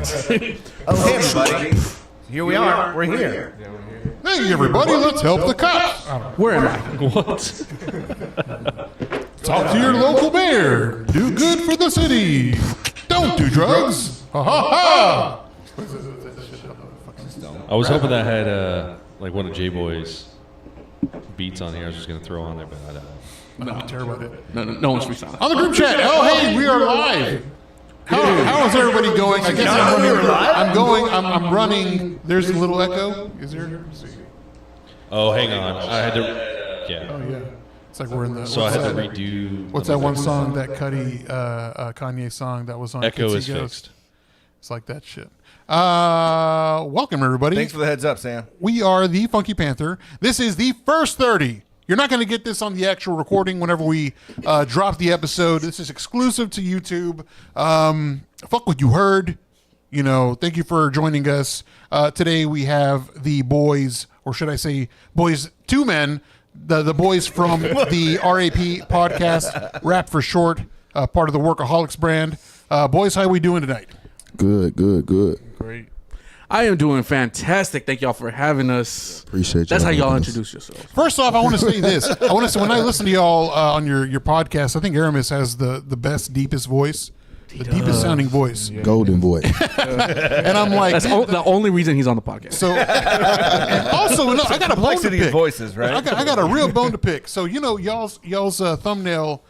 Hey, everybody. Here we are. We're here. Hey, everybody, let's help the cops. Where am I? What? Talk to your local mayor. Do good for the city. Don't do drugs. Ha ha ha. I was hoping that had like one of J-Boy's beats on here. I was just gonna throw on there, but I don't know. No, terrible idea. No one's freestyling. On the group chat. Oh, hey, we are live. How is everybody going? I guess I'm running. There's a little echo. Is there? Let's see. Oh, hang on. I had to. Yeah. Oh yeah. It's like we're in the. So I had to redo. What's that one song that Kanye song that was on? Echo is Kids fixed. It's like that shit. Welcome everybody. Thanks for the heads up, Sam. We are the Funky Panther. This is the first 30. You're not going to get this on the actual recording whenever we drop the episode. This is exclusive to YouTube. Fuck what you heard. You know, thank you for joining us. Today we have the boys, or should I say boys, two men, the boys from the R.A.P. podcast, rap for short, part of the Workaholics brand. Boys, how are we doing tonight? Good. Great. I am doing fantastic. Thank y'all for having us. Appreciate you. That's how y'all having us. introduce yourselves. First off, I want to say this. I want to say when I listen to y'all on your podcast, I think Aramis has the best, deepest voice, deepest sounding voice. Golden boy. And I'm like, That's the only reason he's on the podcast. so. And also, no, I got a bone to Complexity of pick. voices, right? I got a real bone to pick. So you know, y'all's thumbnail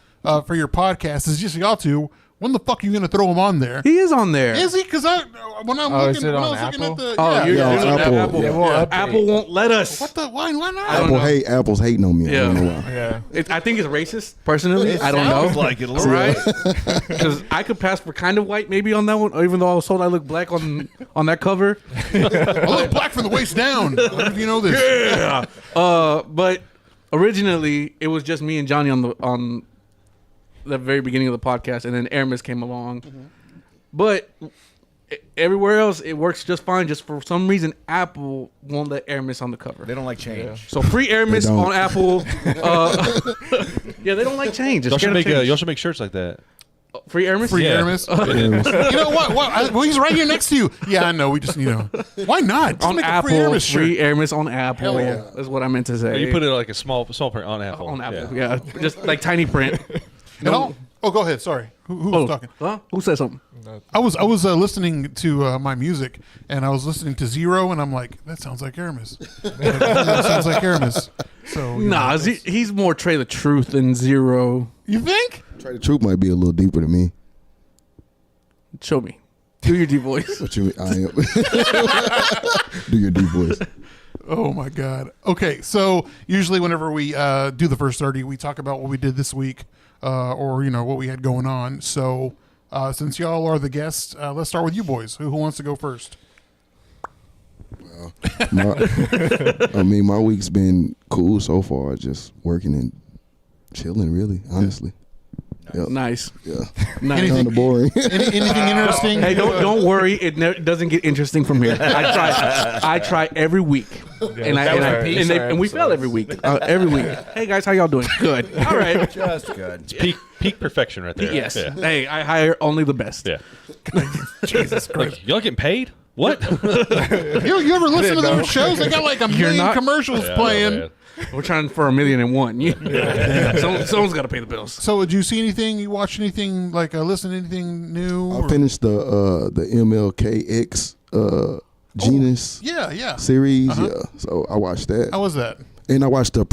for your podcast is just y'all two. When the fuck are you gonna throw him on there? He is on there. Is he? Because when I'm is looking, it when I on was looking Apple? at the Oh, you're Yeah, using Apple. Apple. Yeah, we'll update. Apple won't let us. what the why not? Apple's hating on me. I don't know why. Yeah. I think it's racist, personally. I don't Sounds know. like it a little Right? Because I could pass for kind of white maybe on that one, even though I was told I look black on that cover. I look black from the waist down. I don't know if you know this. Yeah. But originally it was just me and Johnny on the very beginning of the podcast, and then Aramis came along. But everywhere else it works just fine. Just for some reason, Apple won't let Aramis on the cover. They don't like change. So free Aramis They don't. on Apple. Yeah, they don't like change. They're Y'all should scared of make change. y'all should make shirts like that. Free Aramis. Free Yeah. Aramis. You know what? Well, he's right here next to you. Yeah, I know. We just, why not? Just On make Apple, a free Aramis shirt. free Aramis on Apple. Hell yeah. That's what I meant to say. You put it like a small print on Apple. on Apple, yeah, just like tiny print. Oh, go ahead. Sorry. Who was talking? Huh? Who said something? I was listening to my music, and I was listening to Zero, and I'm like, that sounds like Aramis. That sounds like Aramis. So Nah, he's more Trey the Truth than Zero. you think? Trey the Truth might be a little deeper than me. Show me. Do your deep voice. What you mean? I am. Do your deep voice. Oh my God. Okay, so usually whenever we do the first 30, we talk about what we did this week, or what we had going on. So since y'all are the guests, let's start with you boys. Who wants to go first? My week's been cool so far. Just working and chilling, really. Honestly. Yep. Nice. Yeah. Nice. Kind of boring. Anything interesting? Hey, don't worry. It doesn't get interesting from here. I try every week, and we fail every week. Every week. Hey guys, how y'all doing? Good. All right. Just good. It's peak perfection right there. Yes. Yeah. Hey, I hire only the best. Yeah. Jesus Christ. Like, y'all getting paid? What? You ever listen to those shows? They got like a million not- commercials playing. man. We're trying for 1,000,001. Someone's got to pay the bills. So did you see anything? You watch anything? Like listen to anything new? I finished the MLKX Genus Yeah. series. Yeah. So I watched that. How was that? And I watched the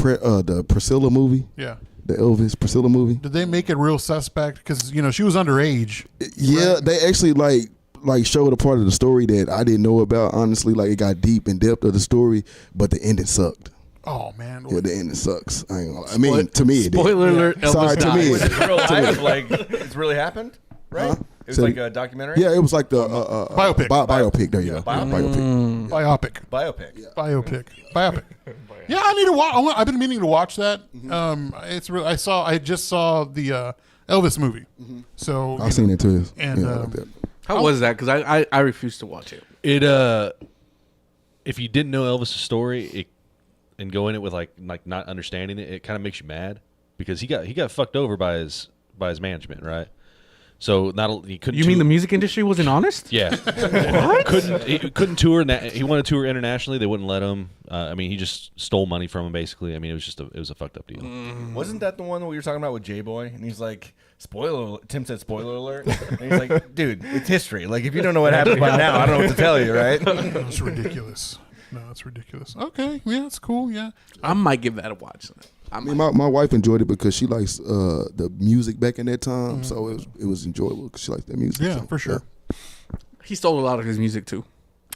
Priscilla movie. Yeah. The Elvis Priscilla movie. Did they make it real suspect? Because she was underage. Yeah, they actually like showed a part of the story that I didn't know about. Honestly, like it got deep in depth of the story, but the ending sucked. Oh man. Yeah, the ending sucks. I ain't gonna lie. I mean, to me, it did. Spoiler alert. Elvis Sorry, to me, dies. It's real life. Like, it's really happened, right? Huh? It was So- like a documentary? Yeah, it was like the Biopic. Biopic. There you go. Biopic. Biopic. Biopic. Yeah, I need to watch. I've been meaning to watch that. It's real. I just saw the Elvis movie. So I've seen it too. And, yeah, I like that. How was that? Because I refuse to watch it. It if you didn't know Elvis' story, and go in it with like not understanding it, it kind of makes you mad because he got fucked over by his management, right? So he couldn't. You mean the music industry wasn't honest? Yeah. He couldn't tour. He wanted to tour internationally. They wouldn't let him. I mean, he just stole money from him. Basically, I mean, it was a fucked up deal. Wasn't that the one that we were talking about with J-Boy? And he's like, Tim said spoiler alert. And he's like, dude, it's history. Like, if you don't know what happened by now, I don't know what to tell you, right? That's ridiculous. No, it's ridiculous. Okay, yeah, it's cool. Yeah, I might give that a watch. I mean, my wife enjoyed it because she likes the music back in that time, so it was enjoyable because she likes that music. yeah, so, for sure. He stole a lot of his music too.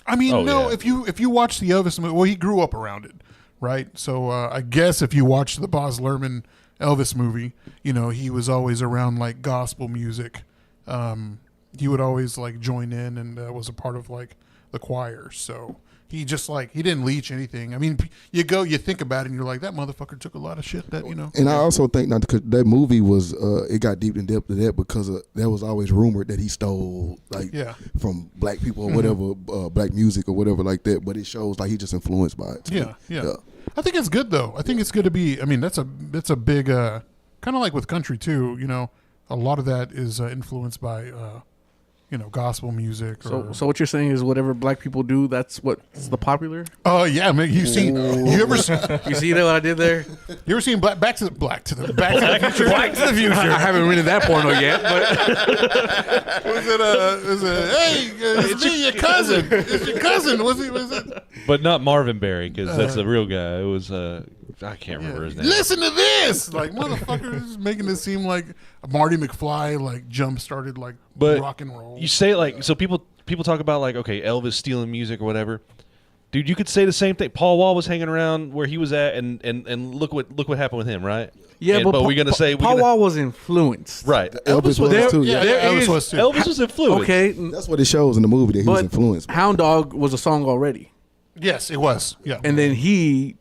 I mean, yeah. if you watch the Elvis movie, well, he grew up around it, right? So I guess if you watch the Baz Luhrmann Elvis movie, you know, he was always around like gospel music. He would always like join in and was a part of like the choir. So he just like, he didn't leech anything. I mean, you think about it and you're like, that motherfucker took a lot of shit that, you know. And I also think not because that movie was it got deep in depth to that because that was always rumored that he stole like from black people or whatever, black music or whatever like that. But it shows like he just influenced by it. Yeah. I think it's good though. I think it's good to be. I mean, that's a big kind of like with country too. You know, a lot of that is influenced by you know, gospel music. So what you're saying is whatever black people do, that's what's the popular? Oh yeah, man. You see that what I did there? You ever seen Back to the Future? Back to the Future. I haven't rented that porno yet, but hey, it's me, your cousin. It's your cousin. Was it? But not Marvin Berry, because that's the real guy. It was I can't remember his name. Listen to this, like motherfuckers making it seem like Marty McFly like jump started like rock and roll. You say it like so people talk about like, okay, Elvis stealing music or whatever. Dude, you could say the same thing. Paul Wall was hanging around where he was at, and look what happened with him, right? Yeah, but we're gonna say Paul Wall was influenced, right? Elvis was too. Yeah, Elvis was too. Elvis was influenced. Okay, That's what it shows in the movie that he was but influenced by. Hound Dog was a song already, Yes, it was. Yeah, and then he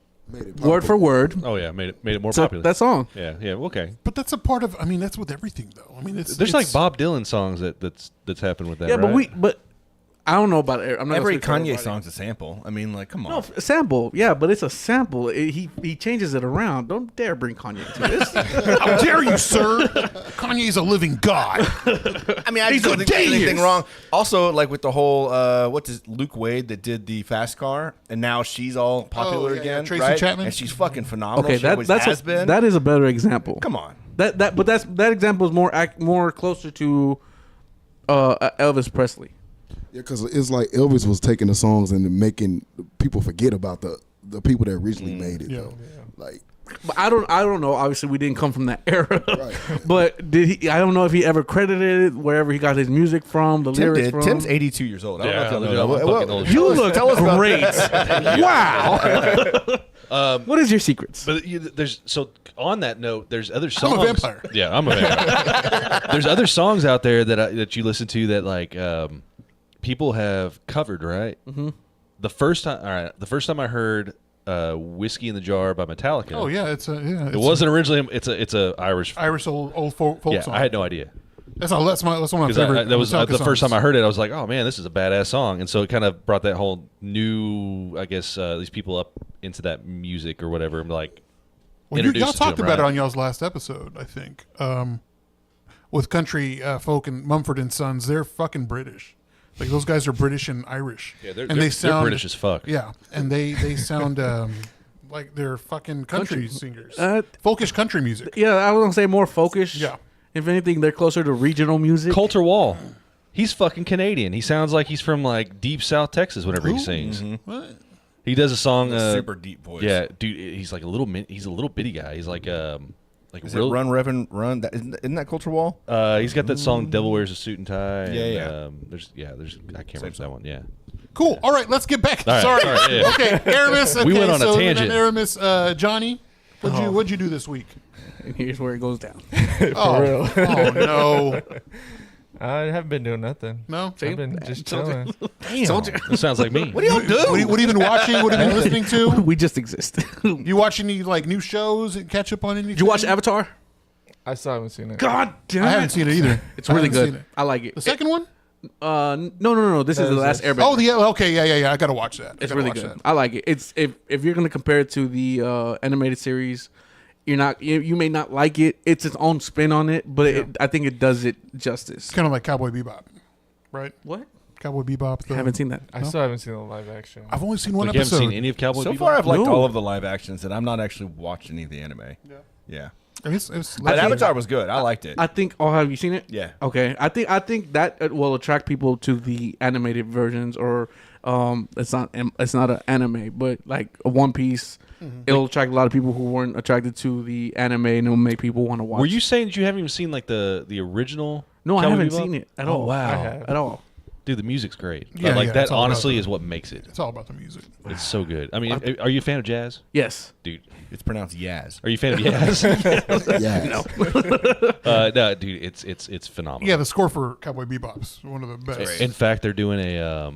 word for word. Oh yeah, made it more So popular. that song. Yeah, okay. but that's a part of. I mean, that's with everything though. I mean, There's like Bob Dylan songs that's happened with that. Yeah, right? but I don't know about it. I'm not Every gonna speak for Kanye everybody. song's a sample. I mean, like, come on. No, a sample. Yeah, but it's a sample. He changes it around. Don't dare bring Kanye into this. How dare you, sir? Kanye's a living god. I mean, I just don't think there's anything wrong. Also, like with the whole, Luke Wade that did the fast car, and now she's all popular again, Tracy right? Chapman? And she's fucking phenomenal. Okay, She always has been. that is a better example. Come on. That example is more closer to Elvis Presley. Yeah, because it's like Elvis was taking the songs and making people forget about the people that originally made it. Though. Like, But I don't know. Obviously, we didn't come from that era. Right. But did he? I don't know if he ever credited it wherever he got his music from, the Tim lyrics did. from. Tim's 82 years old. I don't know if Yeah, y'all I know know, that. I'm fucking old. You look tell us about great. Wow. What is your secrets? But there's on that note, there's other songs. I'm a vampire. Yeah, I'm a vampire. There's other songs out there that you listen to that like people have covered, right? Mm-hmm. The first time I heard "Whiskey in the Jar" by Metallica. Oh yeah, it wasn't originally. It's a Irish old folk yeah, song. I had no idea. That's one of my Because favorite. that was Metallica the first songs. time I heard it. I was like, "Oh man, this is a badass song!" And so it kind of brought that whole new, I guess, these people up into that music or whatever. Like, Well, introduced y'all to talked them, about it right? on y'all's last episode, I think. With country folk and Mumford and Sons, they're fucking British. Like those guys are British and Irish. Yeah, they're sound British as fuck. Yeah, and they sound like they're fucking country singers. Folkish country music. Yeah, I was gonna say more focused. Yeah. If anything, they're closer to regional music. Coulter Wall. He's fucking Canadian. He sounds like he's from like deep South Texas whenever he sings. What? He does a song. super deep voice. Yeah, dude. He's like he's a little bitty guy. He's like Is it Run Reverend Run? Isn't that Culture Wall? He's got that song "Devil Wears a Suit and Tie." Yeah, and, there's I can't remember that one. Yeah. Cool. All right, let's get back. All right, Sorry. sorry, yeah. Okay, Aramis. Okay, We went on a so tangent. Aramis, Johnny, what'd you do this week? And here's where it goes down. Oh no, I haven't been doing nothing. no. I've been just chilling. That sounds like me. What do y'all do? What have you been watching? What have you been listening to? We just exist. Did You watch any like new shows and catch up on anything? you watch Avatar? I still haven't seen it. God damn I haven't seen it either. It's really I haven't seen good. it. I like it. The second one? No. This is the last Airbender. Oh, okay, yeah. I gotta watch that. It's really good. I like it. It's if you're gonna compare it to the animated series, you may not like it. It's its own spin on it, but I think it does it justice. It's kind of like Cowboy Bebop, right? What? Cowboy Bebop. I haven't seen that. I still haven't seen the live action. I've only seen one Like, you episode. haven't seen any of Cowboy So Bebop? far, I've liked No. all of the live actions, and I'm not actually watched any of the anime. Yeah. It's But Avatar was good. I liked it. I think. Oh, have you seen it? Yeah. Okay. I think that will attract people to the animated versions, or it's not an anime, but like a One Piece. It'll attract a lot of people who weren't attracted to the anime, and it'll make people want to watch. Were you saying that you haven't even seen like the original? No, I Cowboy haven't Bebop? seen it at Oh, all. wow. I have. At all. Dude, the music's great. Yeah, Like yeah, that it's all about honestly the- is what makes it. It's all about the music. It's so good. I mean, are you a fan of jazz? Yes. Dude, It's pronounced Yaz. are you a fan of jazz? Yeah. No, dude, it's phenomenal. Yeah, the score for Cowboy Bebop's one of the best. In fact, they're doing a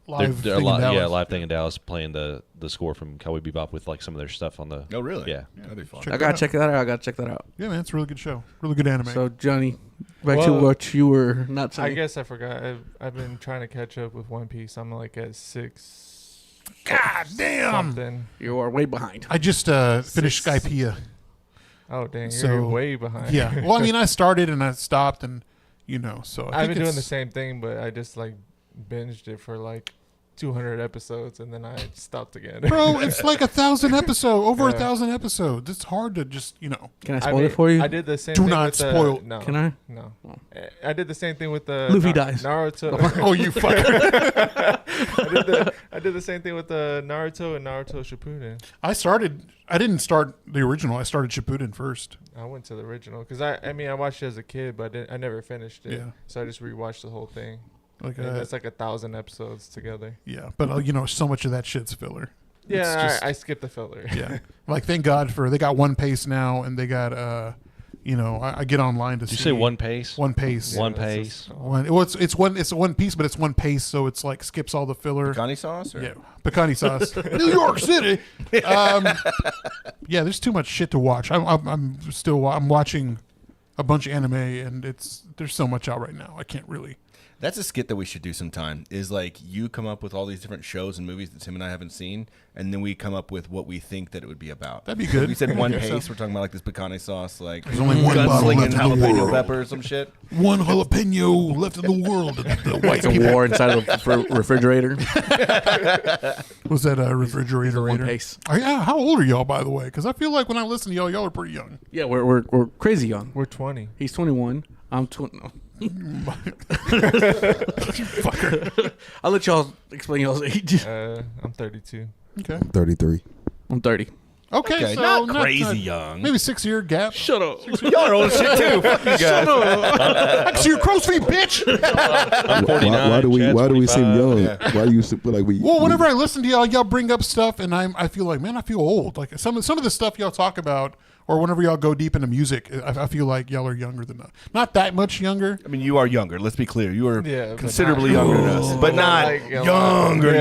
Live they're thing in Dallas. live thing in Dallas, playing the score from Cowboy Bebop with like some of their stuff on the. Oh, really? Yeah. That'd be fun. Check I gotta check that out. Yeah, man, it's a really good show. Really good anime. So Johnny, back to Well, what you were not I saying. guess I forgot. I've been trying to catch up with One Piece. I'm like at 6. God damn! Something. You are way behind. I just finished Skypiea. Oh dang, So, you're way behind. Yeah. Well, I mean, I started and I stopped, and so I've been doing the it's- same thing, but I just like binged it for like 200 episodes, and then I stopped again. Bro, it's like 1,000 episodes, over Yeah. 1,000 episodes. It's hard to just, Can I I spoil mean, it for you? I did the same Do thing not with spoil. The, no. Can I? No. Oh. I did the same thing with the Luffy dies. Naruto. Oh, you fucker. I did the same thing with the Naruto and Naruto Shippuden. I didn't start the original. I started Shippuden first. I went to the original because I mean I watched it as a kid, but I never finished it. Yeah. So I just rewatched the whole thing. Like, And it's like 1,000 episodes together. yeah, but so much of that shit's filler. It's Yeah, just- I skipped the filler. Yeah, like thank God they got One Pace now, and they got I get online to Did you see say One Pace? One Pace. One that's Pace. just- Well, it's One Piece, but it's One Pace, so it's like skips all the filler. Pecani sauce? Or? Yeah, pecani sauce. New York City. Yeah, there's too much shit to watch. I'm watching a bunch of anime, and there's so much out right now. I can't really. That's a skit that we should do sometime. Is like you come up with all these different shows and movies that Tim and I haven't seen, and then we come up with what we think that it would be about. That'd be good. We said One Yeah. Pace. We're talking about like this pecani sauce, like There's only one bottle gunslinging left in the jalapeno world. pepper or some shit. One jalapeno left in the world. The white It's a people. war inside of the refrigerator. Was that a refrigerator? One raider? Pace. Yeah, how old are y'all, by the way? Because I feel like when I listen to y'all are pretty young. Yeah, we're crazy young. We're 20. He's 21. I'm 20. No. Fucker. I'll let y'all explain y'all's age. I'm 32. Okay. 33. I'm 30. Okay, so not crazy young. Maybe 6 year gap. Shut up. Y'all are old as shit too. Fuck you guys. I can see your crow's feet, bitch. I'm 49. Why do we Chad's seem 25. young? Yeah. Why do you feel like we? Well, whenever I listen to y'all bring up stuff, and I feel like, man, I feel old. Like some of the stuff y'all talk about, or whenever y'all go deep into music, I feel like y'all are younger than us. Not that much younger. I mean, you are younger. Let's be clear. You are Yeah, but considerably not- younger than us, but not Like, a lot. younger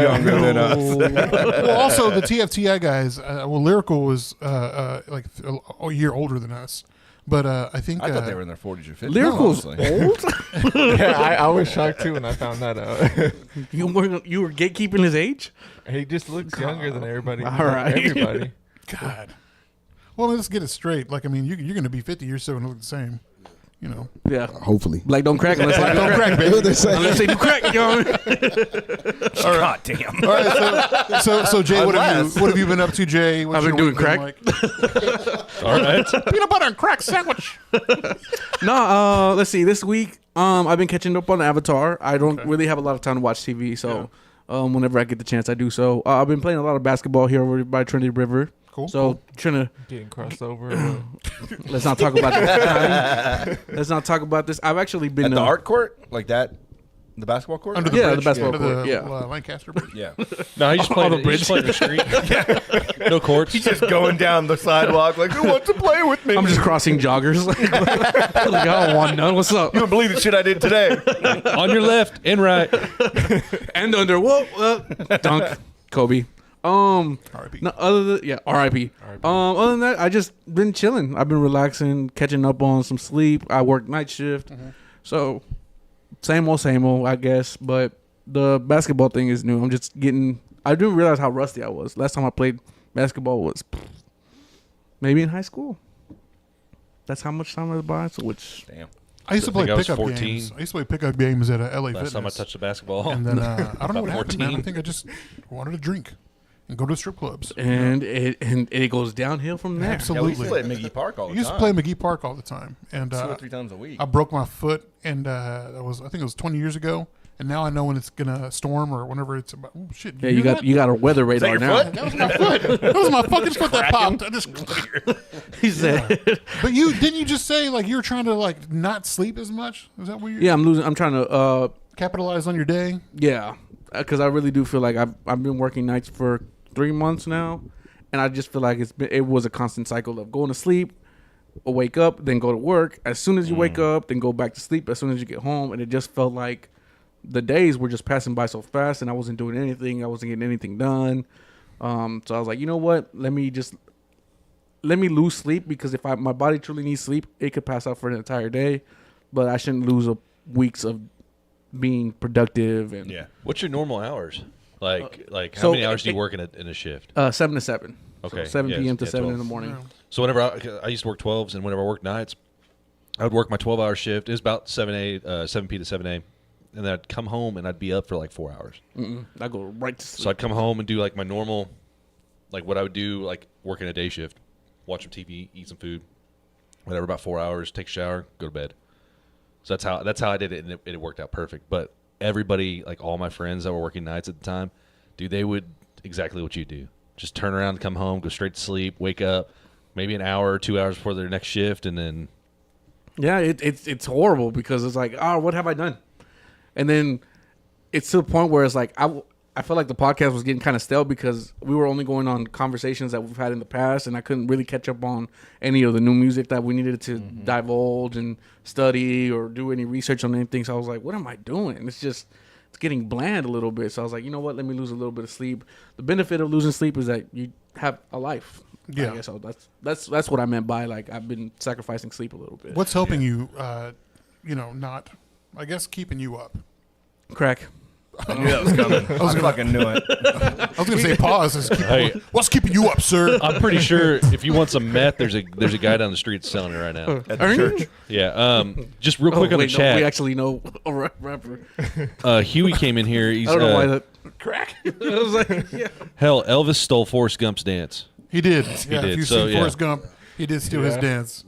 than us. Well, also the TFTI guys. Lyrical was like a year older than us, but I think I thought they were in their 40s or 50s. Lyrical's honestly. old? Yeah, I was shocked too when I found that out. You were gatekeeping his age? He just looks younger than everybody. All right. Everybody. God. Well, let's get it straight. Like, I mean, you're going to be 50 years so and look the same. Yeah. Hopefully. Black don't crack unless Black don't crack, That's what baby. they say. unless they do crack, yo. God damn. All right, so Jay, what have you been up to, Jay? What's I've been your doing week crack. like? All right. Peanut butter and crack sandwich. No, let's see. This week, I've been catching up on Avatar. I don't really have a lot of time to watch TV, so whenever I get the chance, I do so. I've been playing a lot of basketball here over by Trinity River. Cool. So trying to Getting crossed over. let's not talk about this. Let's not talk about this. I've actually been At the art court? Like that? The basketball court? Under the Yeah, the bridge. basketball Under court, the, yeah. Lancaster Bridge. Yeah. No, he just On played the he just played in the street. No courts. He's just going down the sidewalk like, who wants to play with me? I'm just crossing joggers. like, I don't want none. What's up? You don't believe the shit I did today. On your left and right. And under. Whoa, dunk. Kobe. R.A.P. No, R.I.P. Other than that, I just been chilling. I've been relaxing, catching up on some sleep. I work night shift, so same old, I guess. But the basketball thing is new. I'm just getting. I didn't realize how rusty I was. Last time I played basketball was maybe in high school. that's how much time I was by. So which Damn. I used to I play think I was pickup 14. games. I used to play pickup games at LA Last Fitness. time I touched a basketball. And then I don't know About what happened, man. I 14. think I just wanted to drink and go to strip clubs. and it goes downhill from there. Yeah, we Absolutely. used to play at Mickey Park all the I used time. to play McGee Park all the time, and 2 or 3 times a week. I broke my foot, and that was I think it was 20 years ago. And now I know when it's gonna storm or whenever it's about. Oh shit! Yeah, you got a weather radar your now. foot? That was my foot. That was my fucking foot that popped. I just. He said, But didn't you just say like you're trying to like not sleep as much? Is that what you're? "Yeah, I'm trying to Capitalize on your day. yeah, because I really do feel like I've been working nights for 3 months now, and I just feel like it was a constant cycle of going to sleep, wake up, then go to work. As soon as you wake up, then go back to sleep. As soon as you get home, and it just felt like the days were just passing by so fast, and I wasn't doing anything. I wasn't getting anything done. So I was like, you know what? Let me lose sleep, because if my body truly needs sleep, it could pass out for an entire day, but I shouldn't lose weeks of being productive. And Yeah. What's your normal hours? Like how so many hours do you it- work in a shift? 7 to 7. Okay, So 7 yeah, p.m. to yeah, 7 in 12. the morning. So whenever I used to work 12s, and whenever I worked nights, I would work my 12-hour shift. It was about 7 p to 7 a, and then I'd come home and I'd be up for like 4 hours. I go right to sleep. So I'd come home and do like my normal, like what I would do, like working a day shift, watch some TV, eat some food, whatever, about 4 hours, take a shower, go to bed. So that's how I did it, and it worked out perfect. But everybody, like all my friends that were working nights at the time, dude, they would exactly what you do. Just turn around, come home, go straight to sleep, wake up, maybe an hour or 2 hours before their next shift, and then Yeah, it's horrible, because it's like, oh, what have I done? And then it's to the point where it's like I felt like the podcast was getting kind of stale, because we were only going on conversations that we've had in the past, and I couldn't really catch up on any of the new music that we needed to divulge and study or do any research on anything. So I was like, what am I doing? It's getting bland a little bit. So I was like, you know what? Let me lose a little bit of sleep. The benefit of losing sleep is that you have a life. Yeah. I guess so. That's what I meant by like I've been sacrificing sleep a little bit. What's helping you? Not. I guess keeping you up. Crack? I knew that was coming. I fucking knew it. I was gonna say pause. Hey. What's keeping you up, sir? I'm pretty sure if you want some meth, there's a guy down the street selling it right now. At the church. Yeah. Just real quick on the No, chat. we actually know a rapper. Huey came in here. He's I don't know why that crack. I was like, yeah. hell. Elvis stole Forrest Gump's dance. He did. Yeah, did. if you So, see yeah. Forrest Gump, he did steal his dance.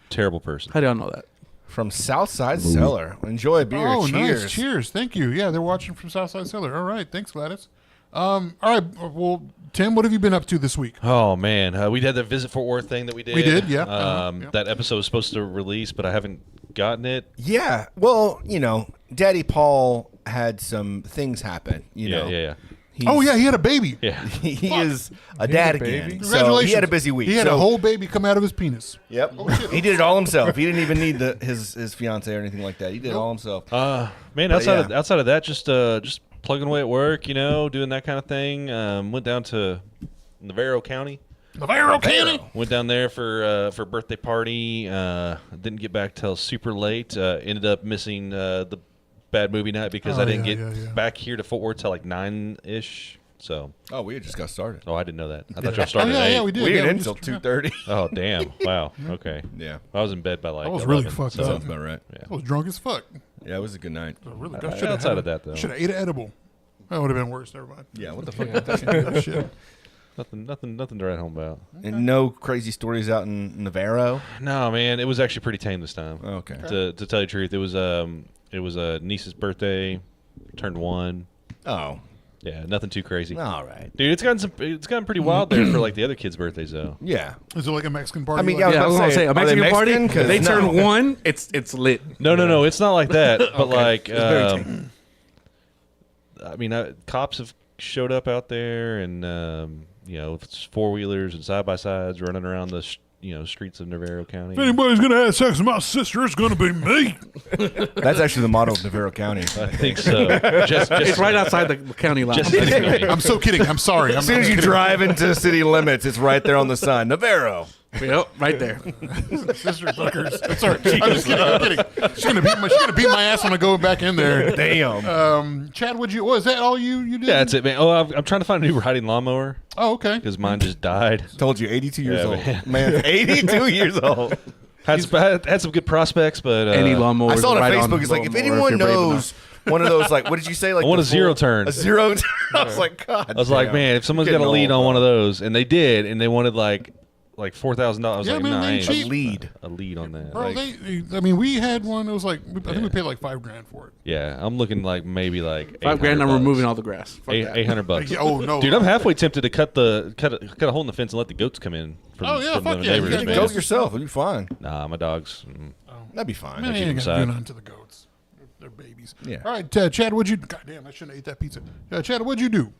Terrible person. How do y'all know that? From Southside Cellar. Enjoy a beer. Oh, Cheers. nice. Cheers. Thank you. Yeah, they're watching from Southside Cellar. All right. Thanks, Gladys. All right. Well, Tim, what have you been up to this week? Oh man, we had the Visit Fort Worth thing that we did. We did, yeah. Yeah. That episode was supposed to release, but I haven't gotten it. Yeah. Well, Daddy Paul had some things happen. Yeah. He's- Oh, yeah, he had a baby. Yeah. He is a dad a baby? again. So Congratulations. he had a busy week. He had a So- whole baby come out of his penis. Yep. He did it all himself. He didn't even need his fiance or anything like that. He did it all himself. Man, But outside of that, just plugging away at work, doing that kind of thing. Went down to Navarro County. Navarro County. Went down there for a birthday party. Didn't get back till super late. Ended up missing the bad movie night because Oh, I didn't yeah, get yeah. back here to Fort Worth till like 9-ish. So, Oh, we had just got started. I didn't know that. I thought y'all Oh, started yeah, at 8. yeah, we did. We yeah, didn't just- until 2:30. Oh, damn. Wow. Okay. Yeah. I was in bed by like I was really 11, fucked so- up. Sounds about right. I was drunk as fuck. Yeah, it was a good night. Really, outside of that, though. Should have ate an edible. That would have been worse. Never mind. Yeah, what the fuck? Oh, shit. Nothing to write home about. And no crazy stories out in Navarro. No, man, it was actually pretty tame this time. Okay. To tell you the truth, it was a niece's birthday, turned 1. Oh, Yeah, nothing too crazy. all right. Dude, it's gotten pretty wild there for like the other kids' birthdays though. Yeah. Is it like a Mexican party? I mean, like yeah, I was gonna say a are they Mexican party. Mexican? 'Cause They no. turn 1. It's lit. No, it's not like that. But like, It's very tame. I mean, cops have showed up out there, and it's 4-wheelers and side-by-sides running around the streets of Navarro County. If anybody's gonna have sex with my sister, it's gonna be me. That's actually the motto of Navarro County. I think so. Just It's right outside the county line. just I'm so kidding. I'm sorry. As soon as you drive into city limits, it's right there on the sign. Navarro. Yep, right there. Sister fuckers. Sorry, I'm just kidding. I'm kidding. She's gonna beat my ass when I go back in there. Damn. Chad, was that all you did? Yeah, that's it, man. Oh, I'm trying to find a new riding lawnmower Oh, okay. because mine just died. Told you, 82 years Yeah, old. Man, 82 years old. Had some good prospects, but Any lawnmower. I saw it on right Facebook. It's like, if anyone knows one of those, like, what did you say? Like, I want a the zero full- turn. A zero turn. I was like, God. I was like, man, if someone's got a lead on one of those, and they did, and they wanted like $4,000, I was Yeah, like, man, no, they I ain't cheap. A lead. on that. Bro, Like, we had one. It was like I think we paid like $5,000 for it. yeah, I'm looking like maybe like $5,000. I'm $800. removing all the grass. Fuck that. $800. Oh no, Dude, I'm halfway tempted to cut a hole in the fence and let the goats come in. From, Oh, yeah, from fuck the yeah, you neighbors, gotta man. Go yourself. It'll be fine. Nah, my dogs. That'd be fine. Man, I keep ain't them gonna do aside. nothing to the goats. They're babies. Yeah. All right, Chad, what'd you? God damn, I shouldn't have ate that pizza. Chad, what'd you do?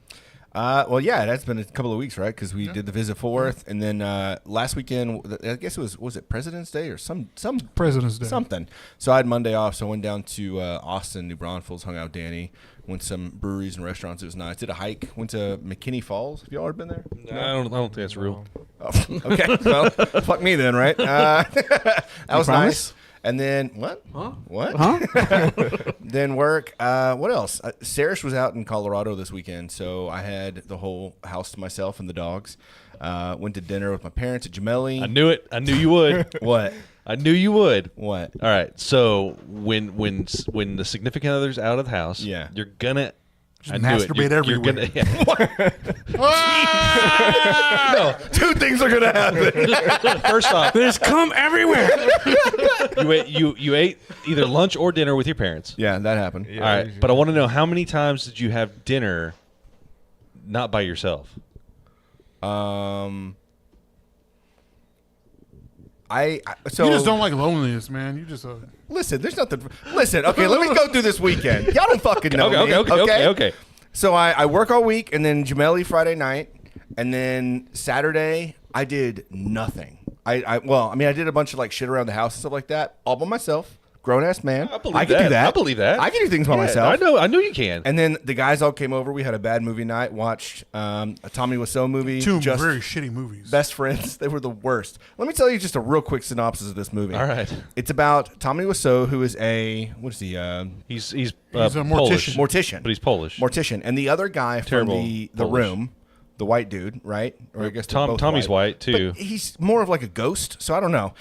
Well, yeah, that's been a couple of weeks, right? Because we did the Visit Forth, and then last weekend, I guess it was it President's Day or some President's Day. something. So I had Monday off, so I went down to Austin, New Braunfels, hung out with Danny, went to some breweries and restaurants. It was nice. Did a hike. Went to McKinney Falls. Have y'all ever been there? I don't think that's real. Oh, okay, well, fuck me then, right? That was nice. And then what? Huh? What? Huh? Then work. What else? Sarish was out in Colorado this weekend, so I had the whole house to myself and the dogs. Went to dinner with my parents at Gemelli. I knew it. I knew you would. What? I knew you would. What? All right. So when the significant other's out of the house, Yeah. you're gonna I knew it. masturbate You're everywhere. gonna, No, two things are gonna happen. First off, There's cum everywhere. you ate either lunch or dinner with your parents. Yeah, that happened. Yeah, All right, usually. but I want to know how many times did you have dinner not by yourself? So You just don't like loneliness, man. You just listen. There's nothing. Listen. Okay, let me go through this weekend. Y'all don't fucking know me. Okay. So I work all week, and then Gemelli Friday night, and then Saturday I did nothing. I did a bunch of like shit around the house and stuff like that, all by myself. Grown ass man. I believe can do that. that. I believe that. I can do things by Yeah, myself. I know you can. And then the guys all came over. We had a bad movie night. Watched a Tommy Wiseau movie. two just very shitty movies. Best friends. They were the worst. Let me tell you just a real quick synopsis of this movie. All right. It's about Tommy Wiseau, who is what is he? He's a Polish. Mortician. But he's Polish. Mortician. And the other guy Terrible from the Polish. room, the white dude, right? Or I guess they're both Tommy's white, too. But he's more of like a ghost, so I don't know.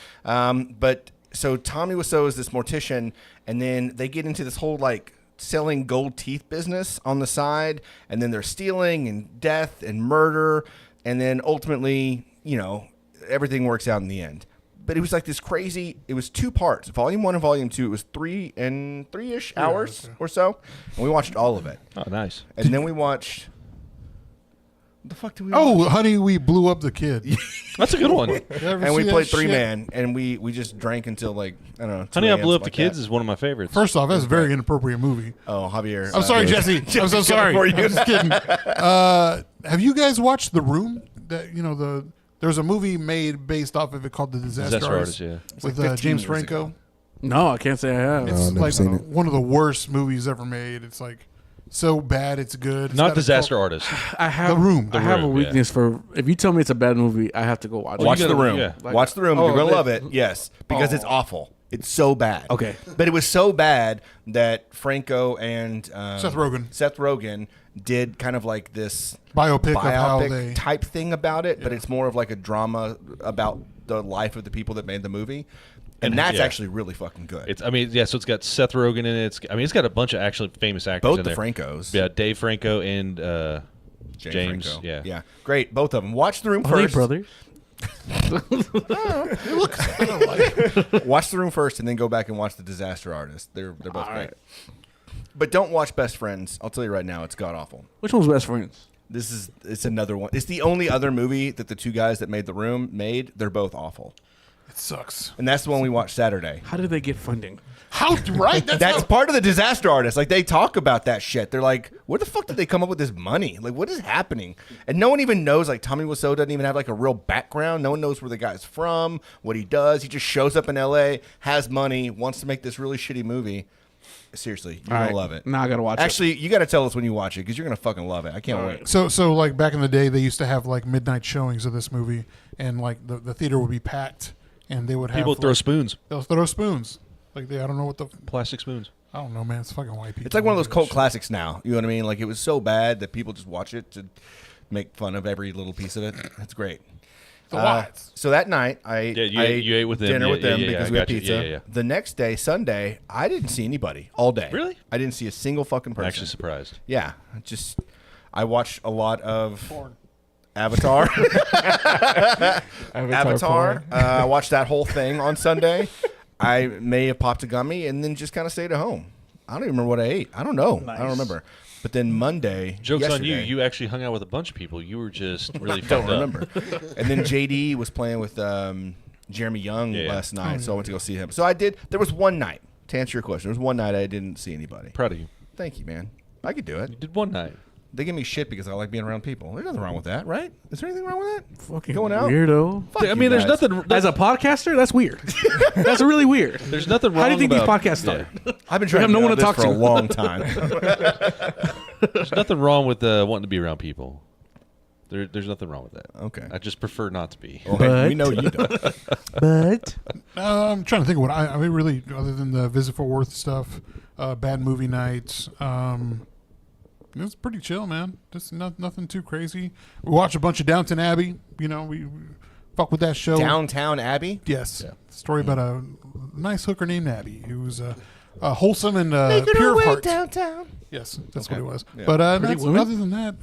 So Tommy Wiseau is this mortician, and then they get into this whole like selling gold teeth business on the side, and then they're stealing and death and murder, and then ultimately, everything works out in the end. But it was like this crazy. It was 2 parts, Volume 1 and Volume 2. It was 3-ish hours or so, and we watched all of it. Oh, nice. And then we watched. What the fuck did we? watch? Oh, honey, we blew up the kid. That's a good one. And we played 3-man, and we just drank until like I don't know. 2 Honey, I a.m., Blew Up the something like Kids that. is one of my favorites. First off, that's a very inappropriate movie. Oh, Javier. I'm sorry, Jesse. I'm so sorry. for you. I'm just kidding. Have you guys watched The Room? There's a movie made based off of it called The Disaster Artist. yeah. With like 15 James years Franco. ago. No, I can't say I have. It's never like seen it. one of the worst movies ever made. It's like so bad it's good. It's Not got a Disaster cult- Artist. I have The Room. I have Room, a weakness for if you tell me it's a bad movie, I have to go watch it. Watch you The gotta- Room. yeah. Watch The Room. Oh, You're gonna that- love it. Yes, because it's awful. It's so bad. Okay. But it was so bad that Franco and Seth Rogen did kind of like this biopic of how biopic they. type thing about it, but it's more of like a drama about the life of the people that made the movie. And that's yeah. actually really fucking good. So it's got Seth Rogen in it. It's got a bunch of actually famous actors Both in the there. Francos. Yeah, Dave Franco and James. Franco. Yeah. Yeah. Great. Both of them. Watch The Room Are they first. brothers? Watch The Room first and then go back and watch The Disaster Artist. They're both All great. right. But don't watch Best Friends. I'll tell you right now, it's god awful. Which one's Best Friends? It's another one. It's the only other movie that the 2 guys that made The Room made. They're both awful. It sucks. And that's the one we watched Saturday. How did they get funding? How right? That's part of the Disaster Artist. Like, they talk about that shit. They're like, where the fuck did they come up with this money? Like, what is happening? And no one even knows. Like, Tommy Wiseau doesn't even have like a real background. No one knows where the guy's from, what he does. He just shows up in L.A., has money, wants to make this really shitty movie. Seriously, you're gonna love it. Now I gotta watch Actually, you gotta tell us when you watch it because you're gonna fucking love it. I can't wait. So like back in the day, they used to have like midnight showings of this movie, and like the theater would be packed, and they would have People throw spoons, They'll throw spoons. Like I don't know what the plastic spoons. I don't know, man. It's fucking white people. It's like one of those cult Shit. classics now. You know what I mean? Like it was so bad that people just watch it to make fun of every little piece of it. That's great. The Watts. So that night, I you ate with them. dinner Yeah, with them yeah, yeah, because I we had got you. pizza. Yeah, yeah, yeah. The next day, Sunday, I didn't see anybody all day. Really? I didn't see a single fucking I'm person. actually surprised. Yeah, I watched a lot of Avatar. Avatar. I watched that whole thing on Sunday. I may have popped a gummy and then just kind of stayed at home. I don't even remember what I ate. I don't know. I don't remember. But then Monday, Joke's on you. yesterday- You actually hung out with a bunch of people. You were just really I don't fucked up. remember. And then JD was playing with Jeremy Young last night, so I went to go see him. So I did. There was one night, to answer your question, there was one night I didn't see anybody. Proud of you. Thank you, man. I could do it. You did one night. They give me shit because I like being around people. There's nothing wrong with that, right? Is there anything wrong with that? Fucking Going out? weirdo. Fuck I you mean, there's guys. nothing. As a podcaster, that's weird. That's really weird. There's nothing wrong. How do you think these about, podcasts start? I've been trying have to no get one on to this talk for to. a long time. There's nothing wrong with wanting to be around people. There's nothing wrong with that. Okay. I just prefer not to be. Well, But- we know you don't. But I'm trying to think of what I mean. Really, other than the Visit Fort Worth stuff, bad movie nights. It was pretty chill, man. Just nothing too crazy. We watched a bunch of Downton Abbey. You know, we fuck with that show. Downtown Abbey? Yes. Story about a nice hooker named Abby who was wholesome and Making pure our of way heart. downtown. Yes, that's Okay. what it was. Yeah. But Pretty that's, Woman? other than that,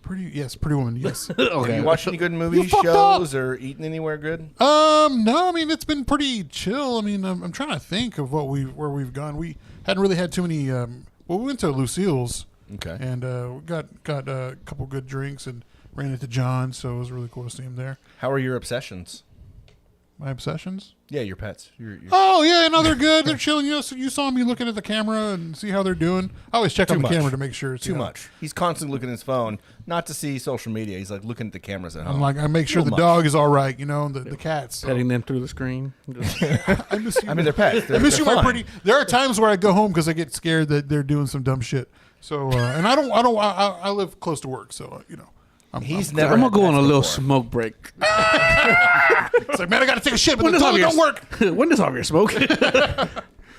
Pretty Woman. Yes. okay. You watch any good movie fucked shows or eating anywhere good? No, I mean it's been pretty chill. I mean, I'm trying to think of where we've gone. We hadn't really had too many. Well, we went to Lucille's. Okay. And we got a couple good drinks and ran into John, so it was really cool to see him there. How are your obsessions? My obsessions? Yeah, your pets. Your Oh yeah, no, they're good. They're chilling. You know, so you saw me looking at the camera and see how they're doing. I always check Too on the much. camera to make sure it's Too much. He's constantly looking at his phone, not to see social media. He's like looking at the cameras at home. I'm like, I make sure Too the much. dog is all right. You know, the cats. So. Petting them through the screen. I miss you. I mean, they're pets. I miss you, They're my fine. pretty. There are times where I go home because I get scared that they're doing some dumb shit. So, and I live close to work, so you know. He's I'm, never. I'm had gonna go on a pets little before. smoke break. It's like, man, I got to take a shit, but When the does toilet don't work. when does Javier smoke?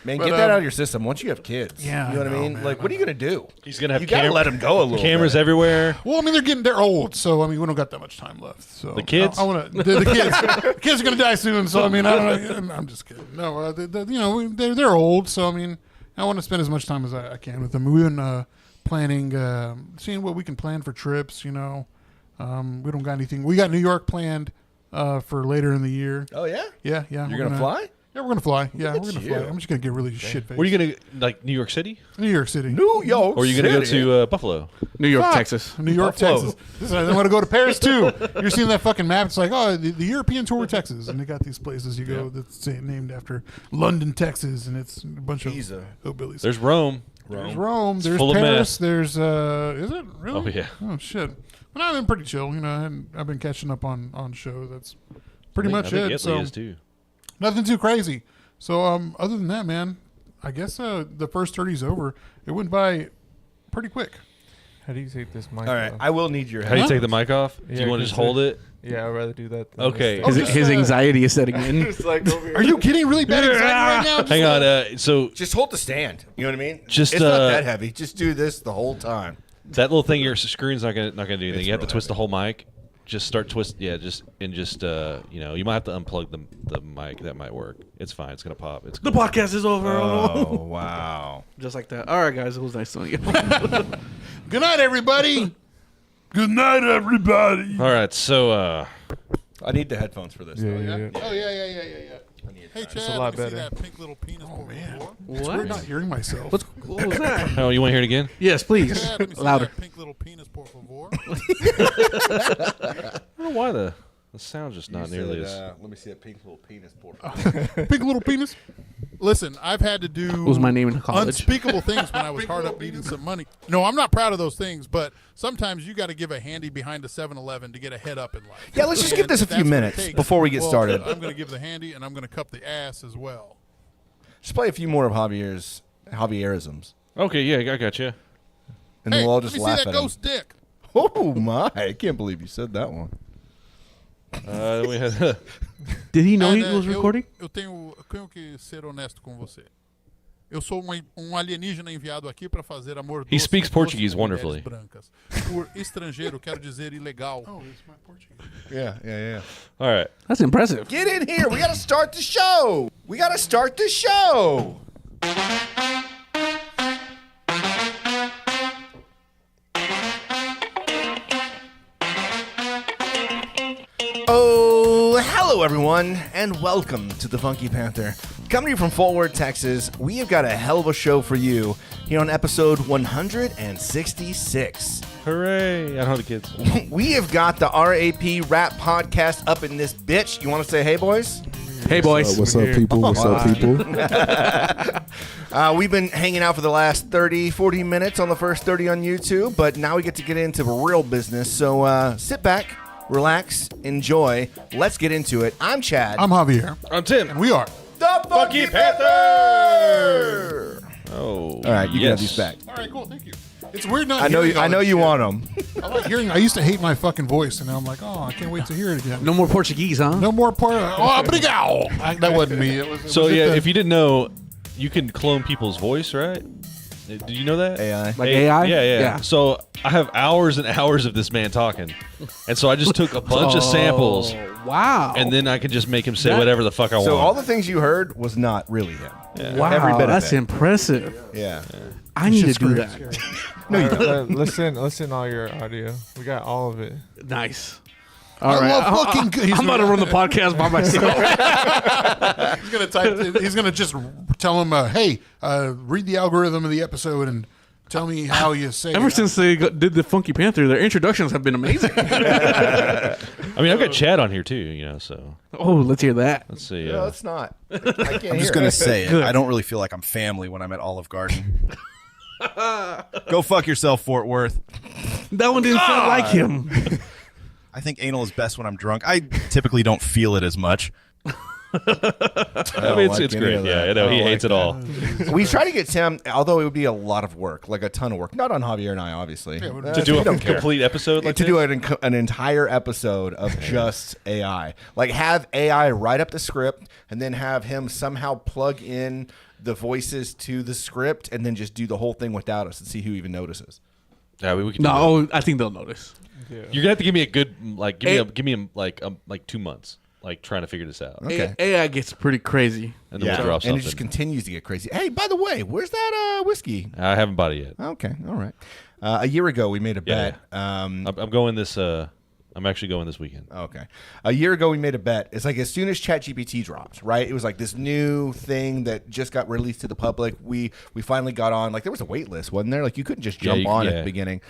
Man, But, get that out of your system. Once you have kids, Yeah, you know what I I know, mean. man, Like, what are you gonna do? He's gonna have You gotta let him go a little. cameras bit. everywhere. Well, I mean, they're old, so I mean, we don't got that much time left. So The kids? I want to. The kids, the kids are gonna die soon. So I mean, I don't know. I'm just kidding. No, you know, they're old, so I mean, I want to spend as much time as I can with them. We've been planning, seeing what we can plan for trips. You know, we don't got anything. We got New York planned for later in the year. Oh yeah, Yeah. you're we're gonna fly. Yeah, we're gonna fly. Yeah, Look we're at gonna you. fly. I'm just gonna get really shit faced. Where are you gonna like New York City, New York City. New York. or are you gonna go City. to Buffalo? New York, Fuck. Texas. New York, Buffalo. Texas. Listen, I want to go to Paris too. You're seeing that fucking map. It's like, oh, the European tour of Texas, and they got these places you go that's named after London, Texas, and it's a bunch of Pisa. hillbillies. There's Rome. There's Rome. There's full of Paris. meth. There's is it really? Oh yeah. Oh shit. But I've been pretty chill. You know, I've been catching up on shows. That's pretty I much think it. Italy So is too. nothing too crazy. So other than that, man, I guess the first 30's over. It went by pretty quick. How do you take this mic All right, off? I will need your How do you help. take the mic off? Do Yeah, you want to just 'cause hold it? Yeah, I'd rather do that. Than Okay. this Oh, thing. just, His anxiety is setting in. It's like over here. Are you getting really bad anxiety right now? Just Hang on. So Just hold the stand. You know what I mean? Just, it's not uh, that heavy. Just do this the whole time. that little thing your screen's not gonna do anything. It's You have to real twist the heavy. whole mic. Just start twist. Yeah. Just you know, you might have to unplug the mic. That might work. It's fine. It's gonna pop. It's The cool. podcast is over. Oh wow. Just like that. All right, guys. It was nice knowing you. Good night, everybody. Good night, everybody. All right. So I need the headphones for this. Yeah, though. yeah, yeah. Oh yeah. Hey, Chad, a lot let me see better. that pink little penis. Oh man, What? we're not hearing myself. What was that? oh, you want to hear it again? Yes, please. Chad, let me see Louder. that pink little penis, por favor. I don't know why the sound's just not You nearly said, as. let me see a pink little penis. Por favor. Pink little penis. Listen, I've had to do What was my name in college? unspeakable things when I was hard up needing some money. No, I'm not proud of those things, but sometimes you got to give a handy behind a 7-Eleven to get a head up in life. Yeah, let's just give And this a if few that's what it minutes takes, before we get well, started. I'm going to give the handy, and I'm going to cup the ass as well. Just play a few more of Javier's Javierisms. Okay, yeah, I got you. And Hey, then we'll all let just me see laugh that at him. ghost dick. Oh my! I can't believe you said that one. We had Did he know And, he was recording? Eu tenho que ser honesto com você. Eu sou alienígena enviado aqui para fazer amor doce. He speaks doce Portuguese com wonderfully. mulheres brancas. Por estrangeiro, quero dizer ilegal. Oh, it's my Portuguese. Yeah. all right. That's impressive. Get in here. We got to start the show. Oh, hello everyone, and welcome to the Funky Panther. Coming to you from Fort Worth, Texas, we have got a hell of a show for you here on episode 166. Hooray! I don't know the kids. We have got the R.A.P. rap podcast up in this bitch. You want to say hey, boys? Hey, boys. What's up, people? What's up, people? We've been hanging out for the last 30, 40 minutes on the first 30 on YouTube, but now we get to get into real business. So sit back, relax, enjoy. Let's get into it. I'm Chad. I'm Javier, I'm Tim. and we are. the Funky Panther! Oh, All right, you can have these back. All right, cool. Thank you. It's weird not. I know hearing all you this shit. want them. I like hearing. I used to hate my fucking voice, and now I'm like, oh, I can't wait to hear it again. No more Portuguese, huh? No more part. Oh, obrigado. That wasn't me. It So was yeah, just if you didn't know, you can clone people's voice, right? Did you know that? AI. Like AI? Yeah. So I have hours and hours of this man talking, and so I just took a bunch of samples, Wow. and then I can just make him say That- whatever the fuck I want. So all the things you heard was not really him. wow, every bit of that's it. impressive. Yeah. I need to do that. No, you don't. Listen, all your audio. We got all of it. Nice. I All right. love fucking good. I'm about to run the podcast by myself. He's gonna type. He's gonna just tell him, "Hey, read the algorithm of the episode and tell me how you say." Ever it. since they did the Funky Panther, their introductions have been amazing. I mean, I've got Chad on here too, so Oh, let's hear that. let's see. No, it's not. I can't I'm just hear gonna it. say it. Good. I don't really feel like I'm family when I'm at Olive Garden. Go fuck yourself, Fort Worth. That one didn't sound like him. I think anal is best when I'm drunk. I typically don't feel it as much. I mean, it's great. Yeah, I know he hates it all. We try to get Tim, although it would be a lot of work, like a ton of work. Not on Javier and I, obviously. To do a complete episode like to this? do an entire episode of just AI. Like have AI write up the script and then have him somehow plug in the voices to the script and then just do the whole thing without us and see who even notices. Yeah, we can. do No, I think they'll notice. Yeah. that. You're gonna have to give me a good give me like 2 months, like trying to figure this out, Okay. AI gets pretty crazy. and then we'll drop And something. it just continues to get crazy. Hey, by the way, where's that whiskey? I haven't bought it yet. Okay, all right. A year ago, we made a Yeah. bet. I'm going this. I'm actually going this weekend. Okay. A year ago, we made a bet. It's like as soon as ChatGPT dropped, right? It was like this new thing that just got released to the public. We finally got on. Like there was a wait list, wasn't there? Like you couldn't just jump on at the beginning.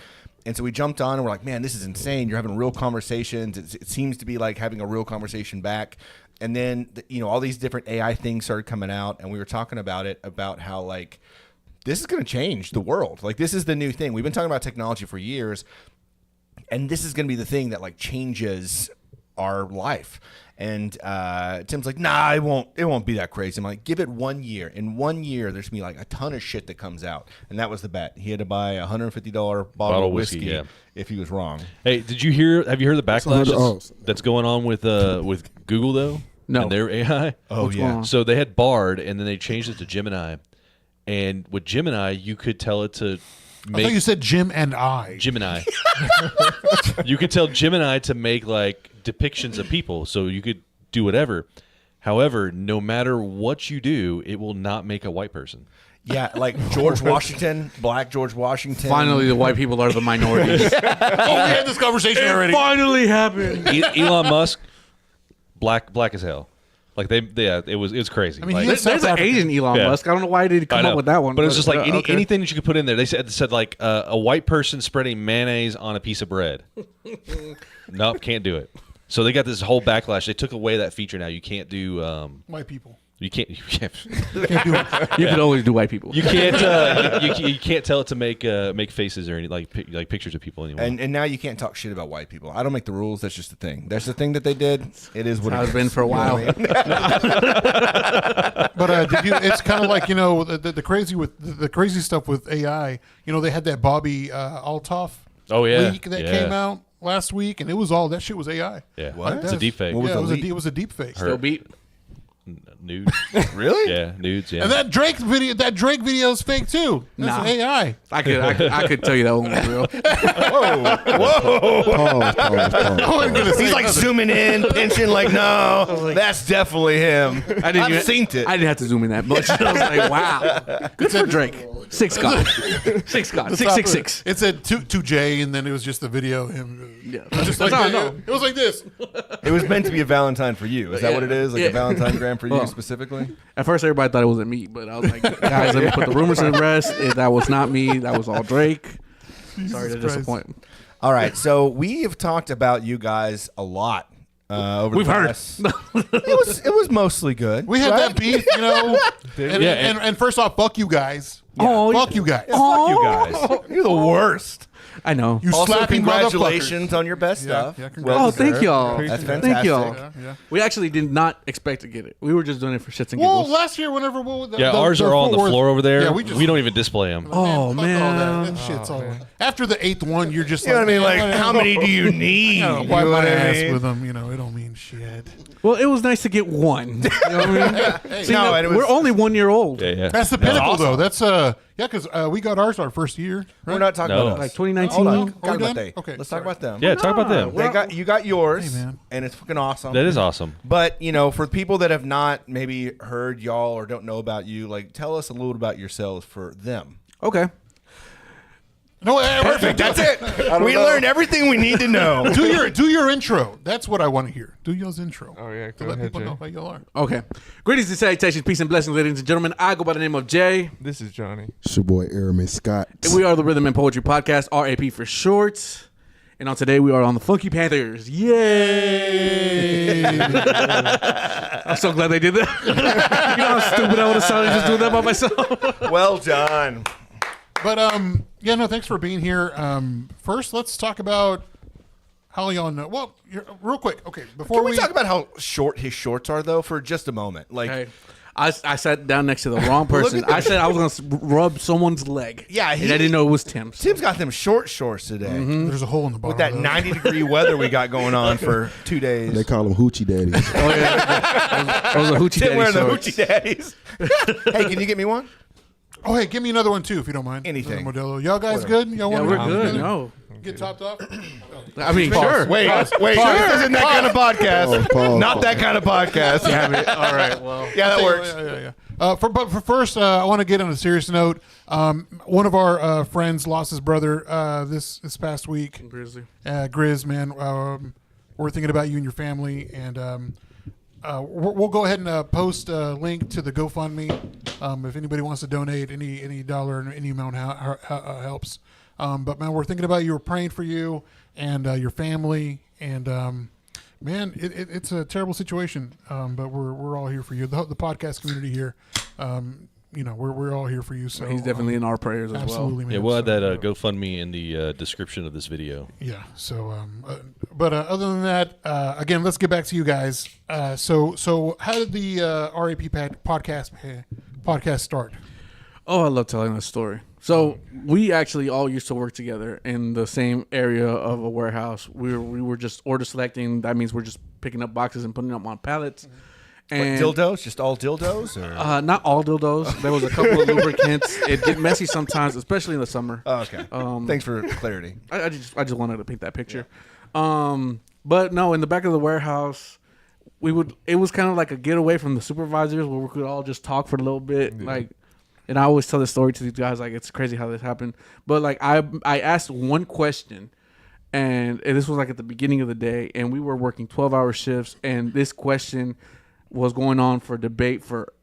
And so we jumped on and we're like, man, this is insane. You're having real conversations. It seems to be like having a real conversation back. And then, all these different AI things started coming out. And we were talking about it, about how like this is going to change the world. Like this is the new thing. We've been talking about technology for years. And this is going to be the thing that like changes our life. And Tim's like, nah, it won't be that crazy. I'm like, give it 1 year. In 1 year, there's gonna be like a ton of shit that comes out. And that was the bet. He had to buy a $150 bottle of whiskey if he was wrong. Hey, have you heard the backlash that's going on with Google though? No. And their AI. Oh What's going yeah. on? So they had Bard, and then they changed it to Gemini. And with Gemini, you could tell it to I thought you said Jim and I. Gemini. You could tell Gemini to make like depictions of people, so you could do whatever. However, no matter what you do, it will not make a white person. Yeah, like George Washington, Black George Washington. Finally, the white people are the minorities. Oh, we had this conversation already. Finally happened. Elon Musk, black as hell. Like it was crazy. I mean, Like- he is There's South an African. Asian Elon Yeah. Musk. I don't know why they did I come know. up with that one. But it was just like okay. anything that you could put in there. They said like a white person spreading mayonnaise on a piece of bread. Nope, can't do it. So they got this whole backlash. They took away that feature now. You can't do White people. You can't. You can always do white people. You can't. You can't tell it to make faces or any like pictures of people anymore. And now you can't talk shit about white people. I don't make the rules. That's just the thing. That's the thing that they did. It is what It's it been is. for a while. You know what I mean? But it's kind of like the crazy stuff with AI. They had that Bobby Altoff leak that came out last week, and it was all that shit was AI. Yeah, What? it's a deep fake. What was Yeah, the leak? it was a deep fake. Still beat. Nudes. Really? Yeah, nudes. Yeah. And that Drake video is fake too. That's Nah. AI. I could tell you that one was real. Pause. I wasn't gonna say He's like nothing. zooming in, pinching, like, no, that's definitely him. I've seen it. I didn't have to zoom in that much. I was like, wow, good for Drake. 6 God, 666. It said 2J, and then it was just the video. Him. Yeah, Just that's like how I that. know. It was like this. It was meant to be a Valentine for you. Is that what it is? Like Yeah. a Valentine gram for you Well, specifically? At first, everybody thought it wasn't me, but I was like, guys, let me put the rumors to rest. That was not me. That was all Drake. Sorry to Christ. disappoint. All right. So we have talked about you guys a lot over We've the heard. past. It was mostly good. We had right? that beef, and first off, fuck you guys. Oh, Fuck you guys. Fuck you guys. You're the worst. I know. You Also, slapping congratulations on your best stuff. yeah, Well Oh, thank deserved. y'all. That's Thank fantastic. y'all. Yeah. We actually did not expect to get it. We were just doing it for shits and Well, giggles. last year, whenever ours are all on the floor over there. Yeah, we don't even display them. Oh, fuck man. all that. That shit's all. After the 8th one, you're just You know what I mean? man, Like, how many do you need? I don't You know, wipe know my what I ass mean? with them. It don't mean shit. Well, it was nice to get one. You know what I mean? See, No, now, and it was- we're only 1 year old. Yeah. That's the pinnacle, though. That's because we got ours our first year. We're not talking No. about us. Like 2019. Hold on. Are we Talk about done? they. Okay, Let's sorry. talk about them. Yeah, talk about them. You got yours, Hey, man. and it's fucking awesome. That is awesome. But for people that have not maybe heard y'all or don't know about you, like tell us a little about yourselves for them. Okay. No, perfect. That's it. We learned everything we need to know. do your intro. That's what I want to hear. Do y'all's intro. Oh yeah, To go let ahead, people Jay. know how y'all are. Okay. Greetings and salutations, peace and blessings, ladies and gentlemen. I go by the name of Jay. This is Johnny. It's your boy Airman Scott. And we are the Rhythm and Poetry Podcast, R.A.P for short. And on today, we are on the Funky Panthers. Yay! I'm so glad they did that. You know how stupid I would have sounded just doing that by myself. Well done. But no, thanks for being here. First, let's talk about how y'all know. Well, real quick, okay. Before Can we talk about how short his shorts are, though, for just a moment? Like, Hey, I sat down next to the wrong person. I said I was going to rub someone's leg. Yeah, and I didn't know it was Tim's. Tim's got them short shorts today. There's a hole in the bottom. With that of those. 90-degree weather we got going on for 2 days. They call them hoochie daddies. Oh, yeah. That was a hoochie Tim daddy wearing the shorts. hoochie daddies. Hey, can you get me one? Oh, hey, give me another one too, if you don't mind. Anything. Another Modelo. Y'all guys good? Y'all Yeah, want we're to good. No. get topped off? I mean, sure. Wait, this isn't that kind of podcast. Pause. Not that kind of podcast. All right, well. Yeah, that works. Yeah. But for first, I want to get on a serious note. One of our friends lost his brother this past week. Grizzly. Grizz, man, we're thinking about you and your family, and we'll go ahead and post a link to the GoFundMe. If anybody wants to donate, any dollar and any amount helps. But man, we're thinking about you. We're praying for you and your family, and man, it's a terrible situation. But we're all here for you. The podcast community here. We're all here for you. So He's definitely in our prayers as well. absolutely, man. Yeah, we'll add So, that GoFundMe in the description of this video. Yeah. So, but other than that, again, let's get back to you guys. So how did the R.A.P. podcast start? Oh, I love telling this story. So we actually all used to work together in the same area of a warehouse. We were just order selecting. That means we're just picking up boxes and putting them on pallets. And dildos? Just all dildos? Or? not all dildos. There was a couple of lubricants. It get messy sometimes, especially in the summer. Oh, okay. Thanks for clarity. I just wanted to paint that picture. But no, in the back of the warehouse, it was kind of like a getaway from the supervisors where we could all just talk for a little bit. Yeah. And I always tell this story to these guys, like, it's crazy how this happened. But like I asked one question, and this was like at the beginning of the day, and we were working 12-hour shifts, and this question was going on for debate for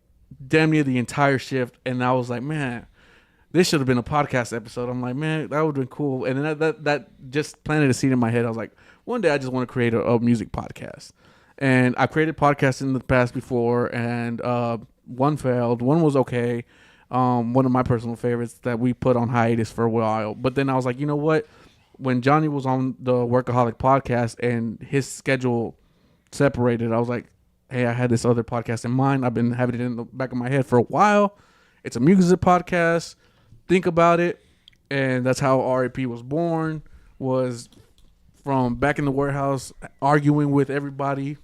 damn near the entire shift. And I was like, man, this should have been a podcast episode. I'm like, man, that would have been cool. And then that just planted a seed in my head. I was like, one day I just want to create a music podcast. And I created podcasts in the past before, and one failed. One was okay. One of my personal favorites that we put on hiatus for a while. But then I was like, you know what? When Johnny was on the Workaholic podcast and his schedule separated, I was like, hey, I had this other podcast in mind. I've been having it in the back of my head for a while. It's a music podcast. Think about it. And that's how R.A.P. was born, was from back in the warehouse arguing with everybody.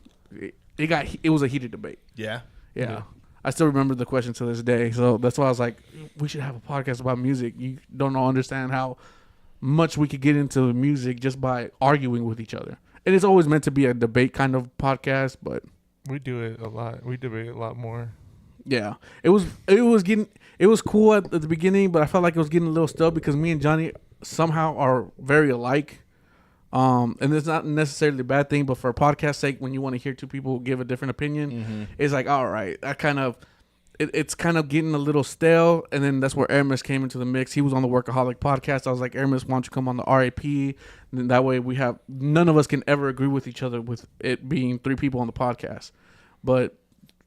It was a heated debate. Yeah. Yeah. I still remember the question to this day. So that's why I was like, we should have a podcast about music. You don't understand how much we could get into music just by arguing with each other. And it's always meant to be a debate kind of podcast, but We do it a lot. We debate a lot more. yeah, it was cool at the beginning, but I felt like it was getting a little stale because me and Johnny somehow are very alike. And it's not necessarily a bad thing, but for a podcast sake, when you want to hear two people give a different opinion, it's like, all right, it's kind of getting a little stale. And then that's where Aramis came into the mix. He was on the Workaholic podcast. I was like, Aramis, why don't you come on the R.A.P? And then that way none of us can ever agree with each other with it being three people on the podcast. But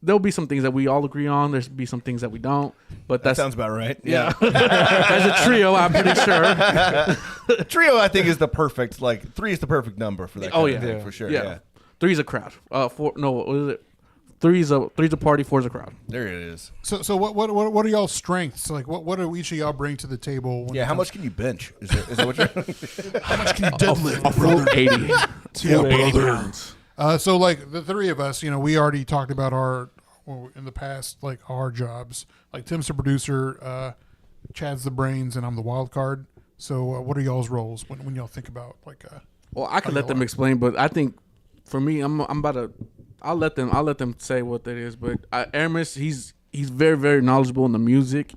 there'll be some things that we all agree on. There's be some things that we don't. But That sounds about right. yeah. As a trio, I'm pretty sure. Trio, I think, is the perfect, like, 3 is the perfect number for that. Oh, kind of yeah. thing, for sure. Yeah. Yeah. 3's a crowd. 4, no, what is it? 3's a party, 4's a crowd. There it is. So what are y'all's strengths? Like what do each of y'all bring to the table? Yeah, how much can you bench? Is that what you're... How much can you deadlift? A full 80. Yeah, 80 brother. pounds. So like the three of us, we already talked about in the past, like our jobs. Like Tim's the producer, Chad's the brains, and I'm the wild card. So what are y'all's roles when y'all think about like? Well, I could let them explain, but I think for me, I'm about to. I'll let them say what that is. But Aramis, he's very, very knowledgeable in the music.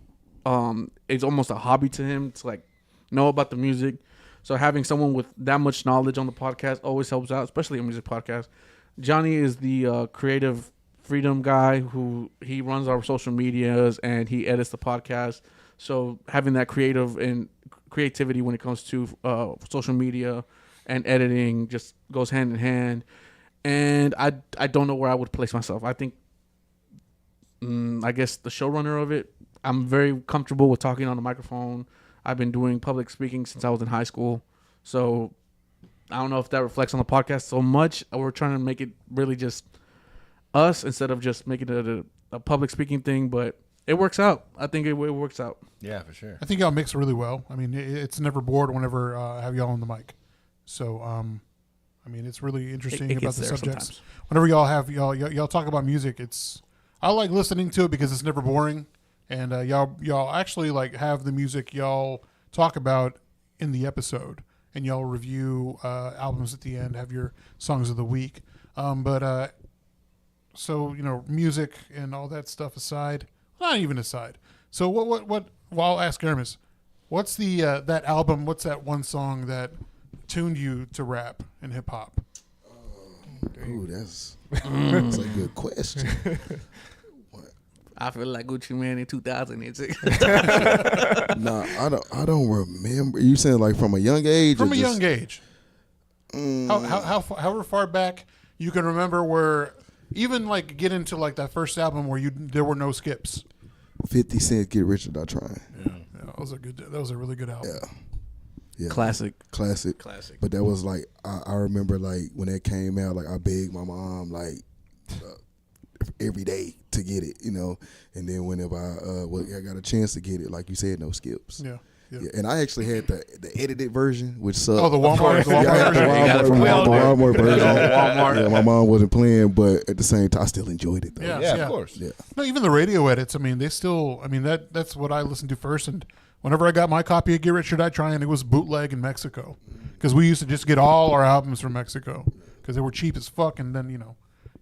It's almost a hobby to him to like know about the music. So having someone with that much knowledge on the podcast always helps out, especially a music podcast. Johnny is the creative freedom guy who he runs our social medias and he edits the podcast. So having that creativity when it comes to social media and editing just goes hand in hand. And I don't know where I would place myself. I think, I guess the showrunner of it. I'm very comfortable with talking on the microphone. I've been doing public speaking since I was in high school. So I don't know if that reflects on the podcast so much. We're trying to make it really just us instead of just making it a public speaking thing. But it works out. I think it works out. Yeah, for sure. I think y'all mix really well. I mean, it's never bored whenever I have y'all on the mic. So, I mean, it's really interesting It about gets the there subjects. sometimes. Whenever y'all talk about music, I like listening to it because it's never boring, and y'all actually like have the music y'all talk about in the episode, and y'all review albums at the end, have your songs of the week. So music and all that stuff aside, not even aside. So what? Well, I'll ask Aramis, what's the that album? What's that one song that tuned you to rap and hip hop? Ooh, that's a good question. I feel like Gucci Man in 2006. Nah, I don't remember. You saying like from a young age? From a young age. However far back you can remember, where even like get into like that first album where there were no skips. 50 Cent, Get Rich or Die Trying. Yeah, that was a really good album. Yeah. Classic. But that was like I remember like when that came out, like I begged my mom like every day to get it, and then whenever I got a chance to get it, like you said, no skips. Yeah. And I actually had the edited version, which sucked. Oh, the Walmart Yeah, I had the version. You got it from Walmart version. Walmart. Yeah, my mom wasn't playing, but at the same time, I still enjoyed it though. Yeah. Of course. Yeah. No, even the radio edits. I mean, that's what I listened to first. And whenever I got my copy of Get Rich or Die Trying, it was bootleg in Mexico, because we used to just get all our albums from Mexico because they were cheap as fuck, and then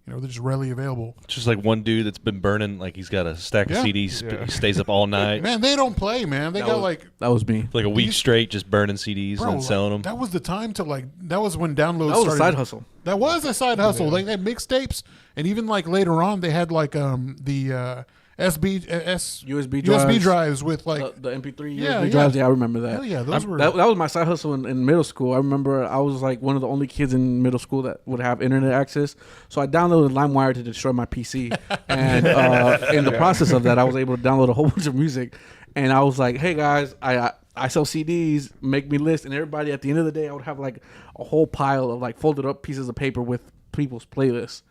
they're just readily available. Just like one dude that's been burning, like he's got a stack of CDs, he stays up all night, Man, they don't play, man. They got like That was me. like a week straight, just burning CDs and then selling them. That was the time to that was when downloads That was started. a side hustle. That was a side hustle. They had mixtapes, and even like later on, they had like the USB drives with like the MP3 Yeah, USB drives. Yeah, I remember that. Hell yeah, those were that was my side hustle in middle school. I remember I was like one of the only kids in middle school that would have internet access. So I downloaded LimeWire to destroy my PC, and in the process of that, I was able to download a whole bunch of music. And I was like, "Hey guys, I sell CDs. Make me list." And everybody at the end of the day, I would have like a whole pile of like folded up pieces of paper with people's playlists.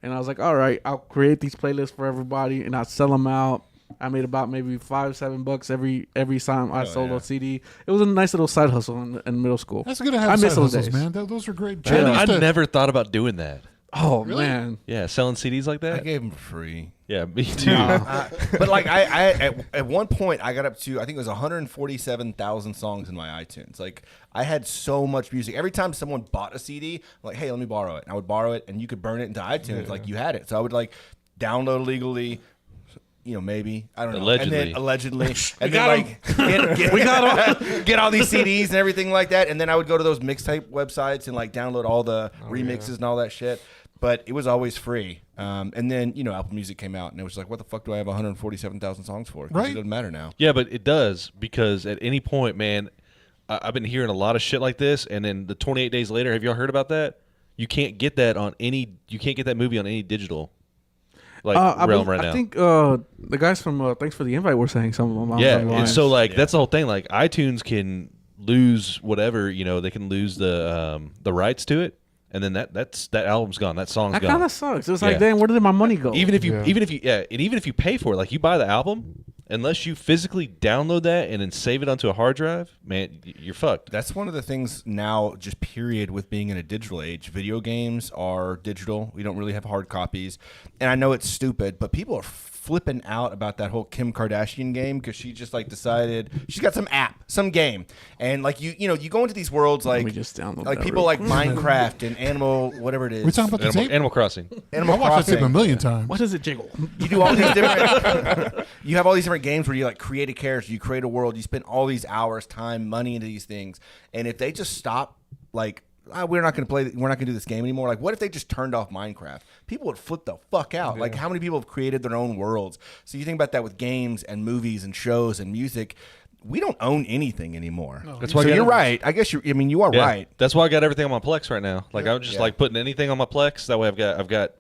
And I was like, all right, I'll create these playlists for everybody, and I'll sell them out. I made about maybe $5-7 every time I sold a CD. It was a nice little side hustle in middle school. That's good to have side hustles, man. Those are great. I never thought about doing that. Oh, really? Man. Yeah, selling CDs like that? I gave them for free. Yeah, me too. But like I at one point I got up to, I think it was 147,000 songs in my iTunes. Like I had so much music. Every time someone bought a CD, I'm like, hey, let me borrow it. And I would borrow it, and you could burn it into iTunes. Like you had it. So I would like download illegally. Maybe, I don't know. Allegedly. And then like get all these CDs and everything like that. And then I would go to those mixtape websites and like download all the remixes and all that shit. But it was always free. And then, Apple Music came out, and it was like, what the fuck do I have 147,000 songs for? Right. It doesn't matter now. Yeah, but it does, because at any point, man, I've been hearing a lot of shit like this, and then the 28 days later, have y'all heard about that? You can't get that you can't get that movie on any digital realm right now. I think the guys from Thanks for the Invite were saying something along those lines. And so that's the whole thing. Like iTunes can lose whatever, they can lose the rights to it, and then that album's gone. That song's gone. That kind of sucks. It's like, damn, where did my money go? Even if you pay for it, like you buy the album, unless you physically download that and then save it onto a hard drive, man, you're fucked. That's one of the things now, just period, with being in a digital age. Video games are digital. We don't really have hard copies. And I know it's stupid, but people are flipping out about that whole Kim Kardashian game because she just like decided she's got some game, and like you go into these worlds like people like Minecraft and Animal whatever it is. We're talking about the tape? Animal Crossing. I watched the tape a million times. What does it jiggle? You do all these different. You have all these different games where you like create a character, you create a world, you spend all these hours, time, money into these things, and if they just stop like. We're not going to do this game anymore. Like, what if they just turned off Minecraft? People would flip the fuck out. Yeah. Like, how many people have created their own worlds? So you think about that with games and movies and shows and music. We don't own anything anymore. No. That's why you're right. I guess you are right. That's why I got everything on my Plex right now. Like, I'm just like putting anything on my Plex. That way I've got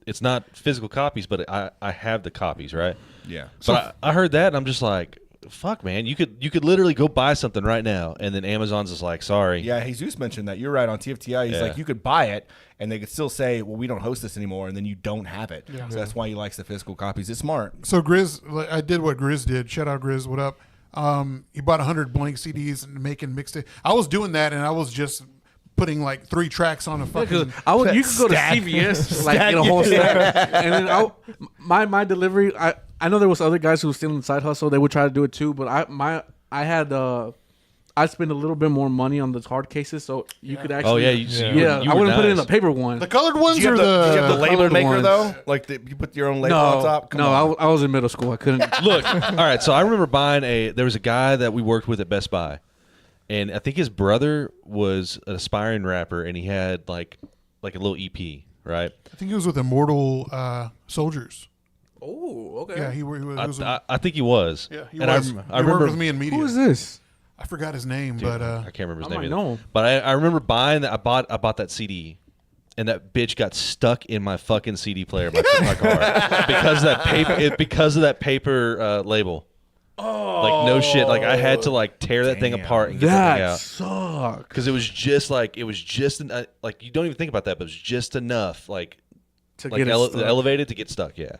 it's not physical copies, but I have the copies, right? Yeah. So I heard that, and I'm just like, fuck, man, you could literally go buy something right now, and then Amazon's just like, sorry. Yeah, Jesus mentioned that. You're right on TFTI. He's like, you could buy it, and they could still say, well, we don't host this anymore, and then you don't have it. Yeah. So that's why he likes the physical copies. It's smart. So Grizz, I did what Grizz did. Shout out Grizz, what up? He bought 100 blank CDs and making mixtape. I was doing that, and I was just putting like 3 tracks on a fucking. You could go to CVS, like get a whole stack, and then my delivery. I know there was other guys who were still in side hustle. They would try to do it too, but I spend a little bit more money on the hard cases, so you could actually. Oh yeah, I wouldn't put it in the paper one. The colored ones or the? Did you have the label maker ones? though? Like you put your own label on top? I was in middle school. I couldn't. Look, all right. So I remember buying there was a guy that we worked with at Best Buy, and I think his brother was an aspiring rapper, and he had like a little EP, right? I think he was with Immortal Soldiers. Oh, okay. Yeah, he was. I think he was. Yeah, he and was. I remember worked with me in media. Who is this? I forgot his name, Dude, but I can't remember his name. I know. But I remember buying that. I bought that CD, and that bitch got stuck in my fucking CD player in my car because of that paper label. Oh, like no shit. Like I had to like tear that thing apart and get that thing out. That sucks. Because it was just like like you don't even think about that, but it was just enough like to like get elevated to get stuck. Yeah.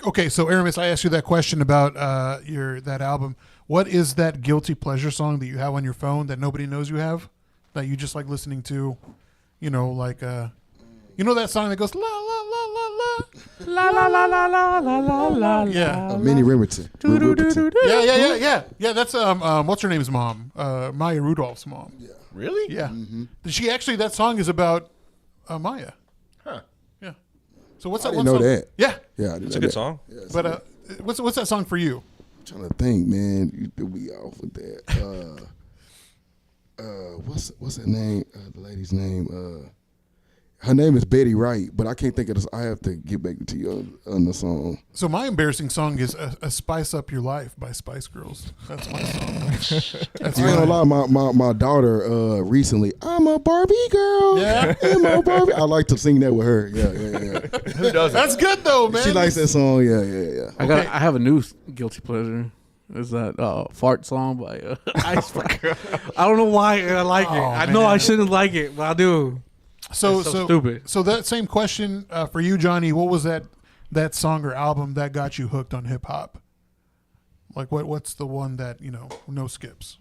Okay, so Aramis, I asked you that question about that album. What is that guilty pleasure song that you have on your phone that nobody knows you have, that you just like listening to? Like that song that goes la la la la la la la la la la la la. Yeah, Minnie Riperton. Yeah. That's what's her name's mom? Maya Rudolph's mom. Yeah. Really? Yeah. Mm-hmm. She actually that song is about Maya. Huh. Yeah. So what's that? I didn't know that. Yeah. Yeah, It's a good song. Yeah, but what's that song for you? I'm trying to think, man. You threw me off with that. What's her name? The lady's name. Her name is Betty Wright, but I can't think of this. I have to get back to you on the song. So my embarrassing song is a Spice Up Your Life by Spice Girls. That's my song. That's I ain't gonna lie, my daughter recently, I'm a Barbie girl. Yeah. I'm a Barbie. I like to sing that with her. Yeah. Who doesn't? That's good though, man. She likes that song. Yeah. I have a new guilty pleasure. Is that fart song by Ice Spice? I don't know why I like it. I know I shouldn't like it, but I do. So stupid. So that same question for you, Johnny. What was that song or album that got you hooked on hip hop? Like what's the one that no skips?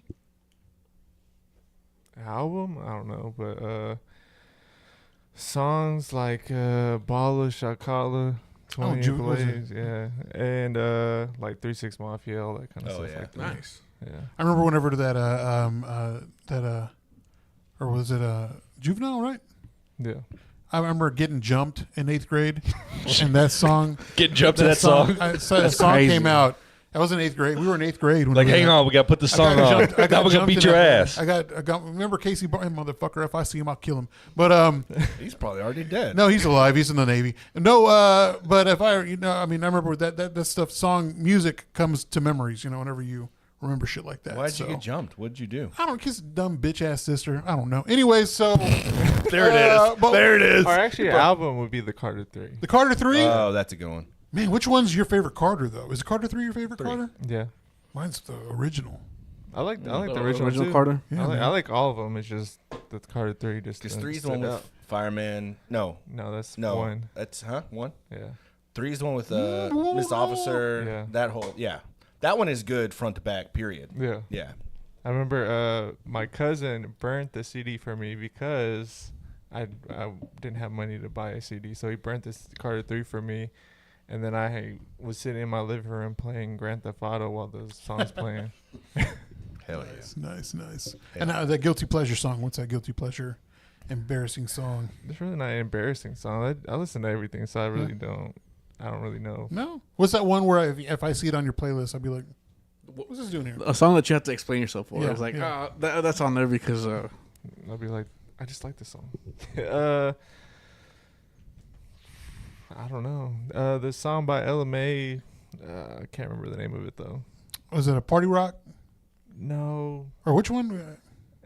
Album? I don't know, but songs like Balla, Shakala, 20 Blaze, yeah, and like 3 6 Mafia, all that kind of stuff like that. Nice. Yeah. I remember whenever or was it Juvenile, right? Yeah. I remember getting jumped in 8th grade, and that song. Getting jumped to that song. That song crazy. came out. I was in 8th grade. We were in 8th grade. When Like, hang on, we got to put the song on. Now we're going to beat your ass. I got. Remember Casey Barton, motherfucker. If I see him, I'll kill him. But He's probably already dead. no, he's alive. He's in the Navy. No, but if I, I remember that stuff. Song music comes to memories. Whenever you remember shit like that. Why'd you get jumped? What'd you do? I don't kiss dumb bitch ass sister. I don't know. Anyways, so There it is. There it is. Or actually, an album would be the Carter 3. the Carter 3. Oh, that's a good one. Man, which one's your favorite Carter though? Is Carter 3 your favorite Carter? Yeah. Mine's the original. I like the original too. Carter. Yeah, I like all of them. It's just the Carter 3 just Because doesn't 3 is the stand one out. with Fireman. No. That's No. 1. That's, 1? Yeah. 3 is the one with Miss Officer. Yeah. That whole, yeah. That one is good front to back, period. Yeah. Yeah. I remember my cousin burnt the CD for me because I didn't have money to buy a CD, so he burnt this Carter 3 for me, and then I was sitting in my living room playing Grand Theft Auto while those songs playing. Hell yeah. Nice. And that guilty pleasure song. What's that guilty pleasure, embarrassing song? It's really not an embarrassing song. I listen to everything, so I really don't really know. No. What's that one where if I see it on your playlist, I'd be like, what's this doing here? A song that you have to explain yourself for. Yeah, I was like, yeah. that's on there because I'll be like, I just like this song. I don't know. The song by LMA, I can't remember the name of it though. Was it a party rock? No. Or which one?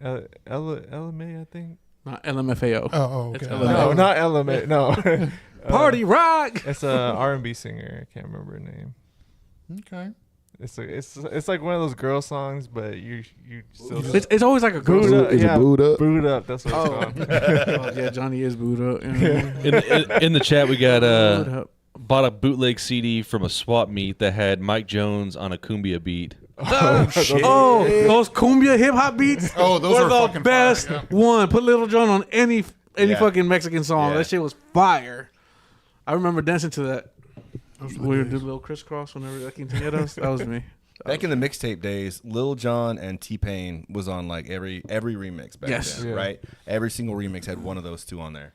LMA, I think. not LMFAO. Oh, It's okay. LMA. No, not LMA. No. Party rock. It's a R&B singer. I can't remember her name. Okay. It's like one of those girl songs, but you still It's always like a girl. Is it yeah, Booed Up? Booed Up. That's what it's called. Oh, yeah, Johnny is booed up. In the chat, we got Booed up. bought a bootleg CD from a swap meet that had Mike Jones on a cumbia beat. Oh, those cumbia hip hop beats. Oh, those were are the fucking best fire, one. Put Little John on any Yeah. fucking Mexican song. Yeah. That shit was fire. I remember dancing to that. Those were We the did a days. little crisscross whenever that quinceañeras. That was me. Back in the mixtape days, Lil Jon and T-Pain was on like every remix back Yes. then, Yeah. right? Every single remix had one of those two on there.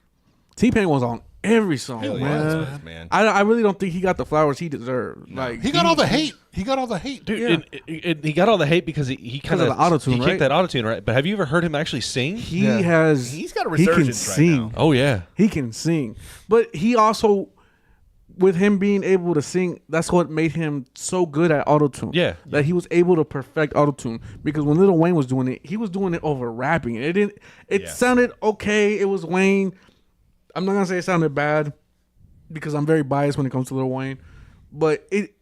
T-Pain was on every song, Hell yeah, man. that's what man. I really don't think he got the flowers he deserved. Like He got all the hate. He got all the hate. Dude, Yeah. he got all the hate because he kind of the auto-tune, he right? kicked that auto-tune, right? But have you ever heard him actually sing? he Yeah. has. He's got a he can resurgence right sing. now. Oh yeah. He can sing, but he also, with him being able to sing, that's what made him so good at autotune. Yeah. That he was able to perfect autotune, because when Lil Wayne was doing it, he was doing it over rapping. It didn't. It Yeah. sounded okay. It was Wayne. I'm not gonna say it sounded bad, because I'm very biased when it comes to Lil Wayne, but it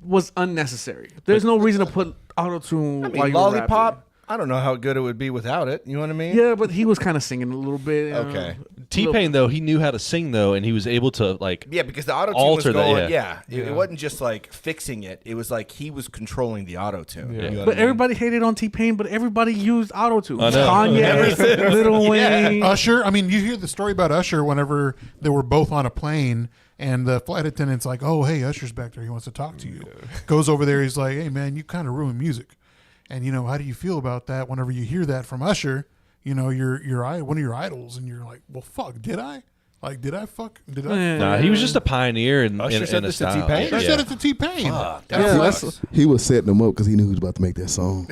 was unnecessary. There's no reason to put autotune. I mean, while you're Lollipop, rapping. I don't know how good it would be without it. You know what I mean? Yeah, but he was kind of singing a little bit. Okay. T-Pain though, he knew how to sing though, and he was able to like Yeah, because the auto tune was Alter that, going. yeah. It wasn't just like fixing it. It was like he was controlling the auto tune. Yeah. You know what But I mean? everybody hated on T-Pain, but everybody used autotune. I know. Kanye, Lil Wayne. Usher. I mean, you hear the story about Usher whenever they were both on a plane, and the flight attendant's like, "Oh, hey, Usher's back there. He wants to talk to you." Goes over there. He's like, "Hey, man, you kind of ruined music." And how do you feel about that? Whenever you hear that from Usher, you're one of your idols, and you're like, "Well, fuck, did I?" Like, did I? Nah, he was just a pioneer in Usher in said the this to style. T-Pain? I said it to T-Pain. He was setting them up because he knew he was about to make that song.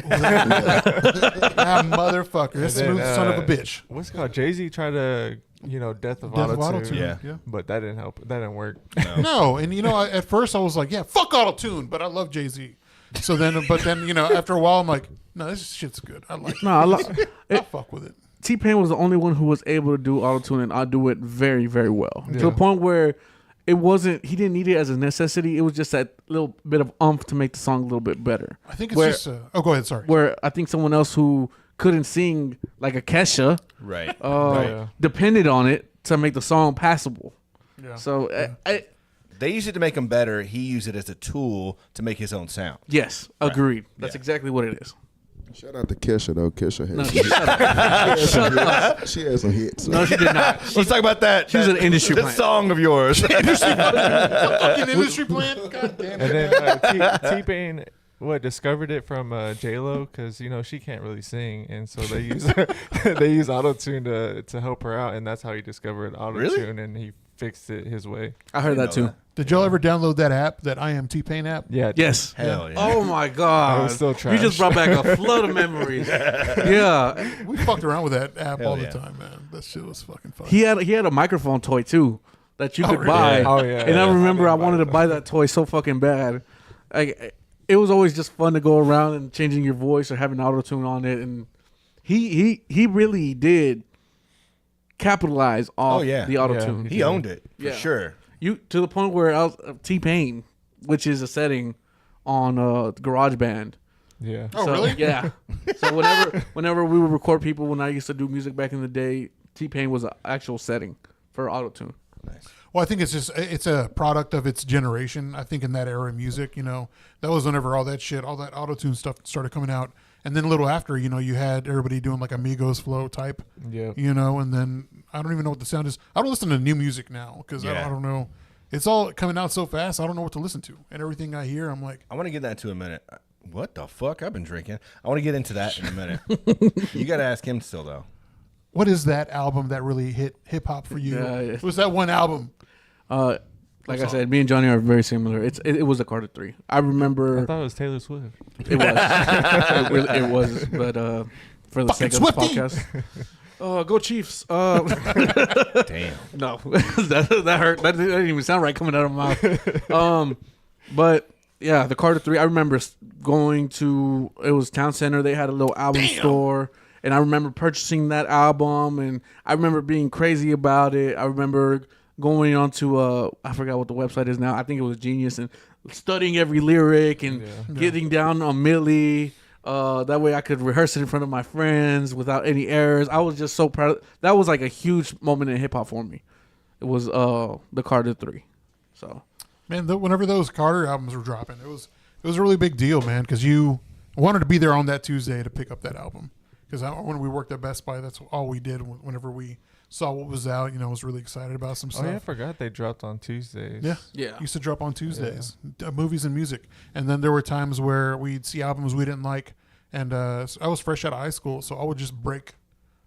Motherfucker. That's And smooth then, son of a bitch. What's it called? Jay-Z tried to, death of Death of auto-tune. Autotune. Yeah. But that didn't help. That didn't work. No, and at first I was like, yeah, fuck autotune, but I love Jay-Z. So then, after a while, I'm like, no, this shit's good. I like it. No, I fuck with it. T-Pain was the only one who was able to do autotune, and I do it very, very well. To the point where he didn't need it as a necessity. It was just that little bit of oomph to make the song a little bit better. I think it's just. Go ahead. Sorry. Where I think someone else who couldn't sing like a Kesha, Right. depended on it to make the song passable. Yeah. So They use it to make him better. He used it as a tool to make his own sound. yes, agreed. That's exactly what it is. Shout out to Kesha though. Kesha No, has shut up. she had some hits. No, she did not. Let's talk about that. She's an industry that plant. song of yours. Fucking industry plant. God damn And it. then T-Pain, discovered it from J-Lo because, she can't really sing. And so they use autotune to help her out. And that's how he discovered autotune. Really? And he fixed it his way. I heard that too. Did y'all ever download that app, that I Am T-Pain app? Yeah. Yes. Hell yeah. Oh my God. I was still You trash. just brought back a flood of memories. Yeah. We fucked around with that app Hell all yeah. the time, man. That shit was fucking fun. He had a microphone toy too that you could buy. Oh, yeah. And I remember I wanted to buy that toy so fucking bad. It was always just fun to go around and changing your voice or having auto-tune on it, and he really did capitalize off the auto-tune. He owned it for Yeah. sure. You to the point where I was T-Pain, which is a setting on GarageBand. Yeah. Oh, So, really? Yeah. So whenever we would record people, when I used to do music back in the day, T-Pain was an actual setting for auto-tune. Well, I think it's a product of its generation. I think in that era of music, that was whenever all that auto-tune stuff started coming out. And then a little after, you had everybody doing like Amigos flow type, Yeah. and then I don't even know what the sound is. I don't listen to new music now because I don't know. It's all coming out so fast. I don't know what to listen to. And everything I hear, I'm like, I want to get that to a minute. What the fuck? I've been drinking. I want to get into that in a minute. You got to ask him still, though. what is that album that really hit hip hop for you? Yeah. What was that one album? Like I said, me and Johnny are very similar. It was a Carter 3. I remember I thought it was Taylor Swift. it was. it was, but for the Fucking sake of this Swiftie! podcast, go Chiefs. Damn. No, that hurt. That didn't even sound right coming out of my mouth. But yeah, the Carter 3. I remember going to, it was Town Center. They had a little album store, and I remember purchasing that album, and I remember being crazy about it. I remember going onto I forgot what the website is now. I think it was Genius, and studying every lyric and getting down on Millie. That way I could rehearse it in front of my friends without any errors. I was just so proud. That was like a huge moment in hip hop for me. It was the Carter 3. So Man, whenever those Carter albums were dropping, it was a really big deal, man, because you wanted to be there on that Tuesday to pick up that album. Because when we worked at Best Buy, that's all we did whenever we saw what was out. Was really excited about some stuff. Oh, yeah, I forgot they dropped on Tuesdays. Yeah. Used to drop on Tuesdays, movies and music. And then there were times where we'd see albums we didn't like. And so I was fresh out of high school, so I would just break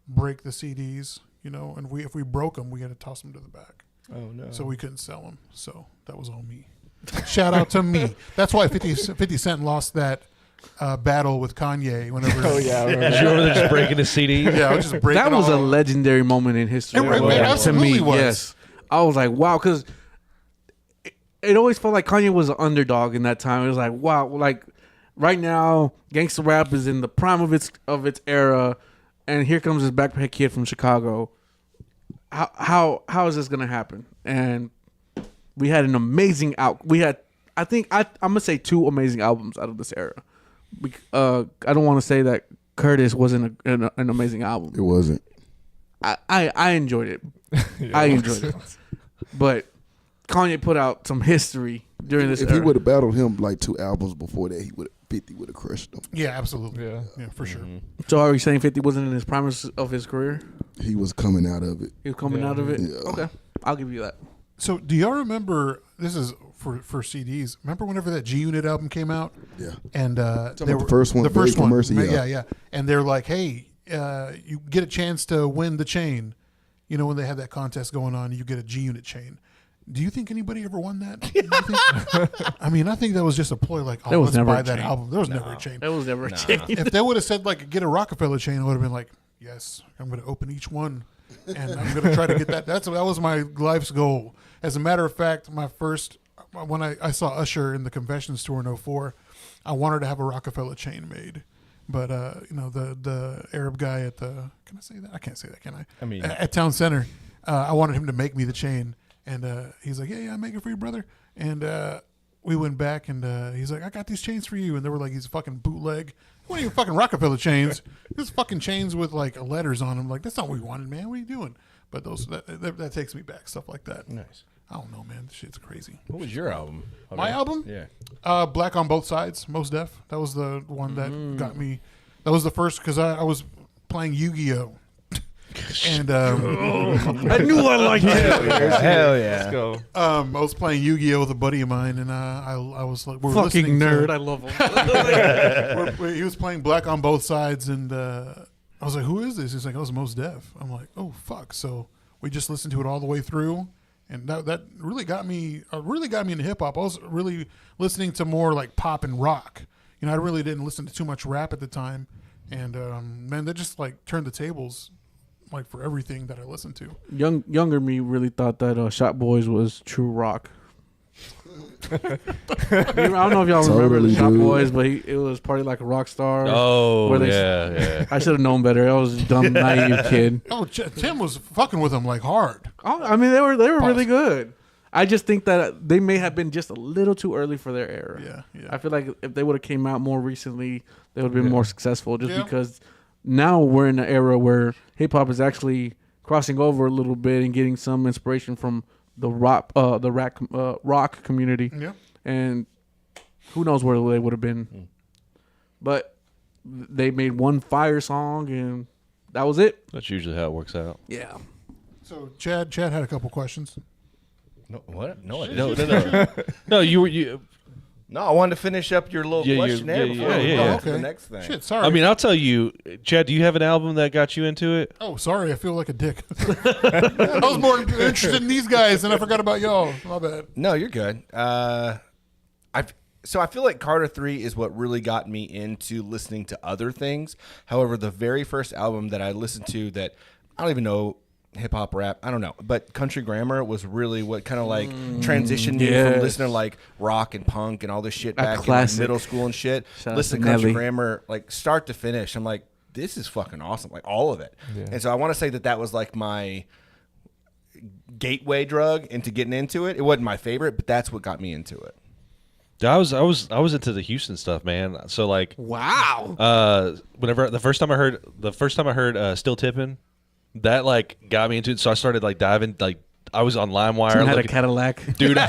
the CDs, and if we broke them, we had to toss them to the back. Oh, no. So we couldn't sell them. So that was all me. Shout out to me. That's why 50 Cent lost that battle with Kanye whenever. Oh, yeah. I remember. You over there just breaking a CD? Yeah, I was just breaking that was a all- legendary moment in history. It absolutely to me, was. yes. I was like, wow, because it always felt like Kanye was an underdog in that time. It was like, wow, like right now, gangsta rap is in the prime of its era, and here comes this backpack kid from Chicago. How is this gonna happen? And we had an amazing I think I'm gonna say 2 amazing albums out of this era. I don't want to say that Curtis wasn't an amazing album. It wasn't. I enjoyed it. Yeah, I enjoyed it. But Kanye put out some history during this If era. he would have battled him like 2 albums before that, 50 would have crushed him. Yeah, absolutely. Yeah. Yeah, for sure. So are you saying 50 wasn't in his prime of his career? He was coming out of it. He was coming Yeah. out of it? Yeah. Okay. I'll give you that. So do y'all remember, this is for CDs, remember whenever that G-Unit album came out? Yeah. And about the first one, the first Vague one, Mercy, yeah. yeah. And they're like, hey, you get a chance to win the chain. You know, when they had that contest going on, you get a G Unit chain. Do you think anybody ever won that? Do you think- I mean, I think that was just a ploy. Like, There was let's never buy a that chain. album. There was never a chain. It was never a chain. If they would have said like get a Rockefeller chain, I would have been like, yes, I'm going to open each one, and I'm going to try to get that. That was my life's goal. As a matter of fact, when I saw Usher in the Conventions tour in 2004, I wanted to have a Rockefeller chain made. But you know, the Arab guy at the, can I say that? I can't say that, can I? I mean, At Town Center, I wanted him to make me the chain, and he's like, yeah, make it for you, brother. And we went back, and he's like, I got these chains for you, and they were like these fucking bootleg. It wasn't even fucking Rockefeller chains. Just fucking chains with like letters on them. Like, that's not what we wanted, man. What are you doing? But that takes me back, stuff like that. nice. I don't know, man. This shit's crazy. What was your album? My album? Yeah. Black on Both Sides, Mos Def. That was the one that got me. That was the first, because I was playing Yu-Gi-Oh! And I knew I liked it. Hell yeah. Let's go. I was playing Yu-Gi-Oh! With a buddy of mine, and I was like, we're Fucking listening nerd. to, I love him. he was playing Black on Both Sides, and I was like, who is this? He's like, oh, it's Mos Def. I'm like, oh, fuck. So we just listened to it all the way through. And that really got me into hip hop. I was really listening to more like pop and rock. You know, I really didn't listen to too much rap at the time. And man, that just like turned the tables, like for everything that I listened to. Younger me really thought that Shot Boys was true rock. I don't know if y'all remember the Totally, Shot dude. Boys, but it was Party Like a Rock Star. Oh, Where they- yeah. I should have known better. I was a dumb, naive kid. Oh, Tim was fucking with him like hard. Oh, I mean, they were Pause. really good. I just think that they may have been just a little too early for their era. Yeah. I feel like if they would have came out more recently, they would have been more successful. Just Yeah. because now we're in an era where hip hop is actually crossing over a little bit and getting some inspiration from the rock community. Yeah. And who knows where they would have been. But they made one fire song and that was it. That's usually how it works out. Yeah. So Chad had a couple questions. No, what? No, I No, didn't. no. No, you. No, I wanted to finish up your little Yeah, questionnaire yeah, before yeah, we yeah, go yeah. on to the next thing. Shit, sorry. I mean, I'll tell you, Chad. Do you have an album that got you into it? Oh, sorry, I feel like a dick. I was more interested in these guys, and I forgot about y'all. My bad. No, you're good. So I feel like Carter 3 is what really got me into listening to other things. However, the very first album that I listened to that I don't even know, hip hop, rap, I don't know, but Country Grammar was really what kind of like transitioned me from yes. listening to like rock and punk and all this shit A back in like, classic. middle school and shit. Shout out Listen to to Country Nelly. Grammar like start to finish. I'm like, this is fucking awesome, like all of it. Yeah. And so I want to say that was like my gateway drug into getting into it. It wasn't my favorite, but that's what got me into it. I was into the Houston stuff, man. So like, Wow. whenever the first time I heard Still Tipping, that like got me into it. So I started like diving, like I was on LimeWire. Had a looking- Cadillac. Dude, man,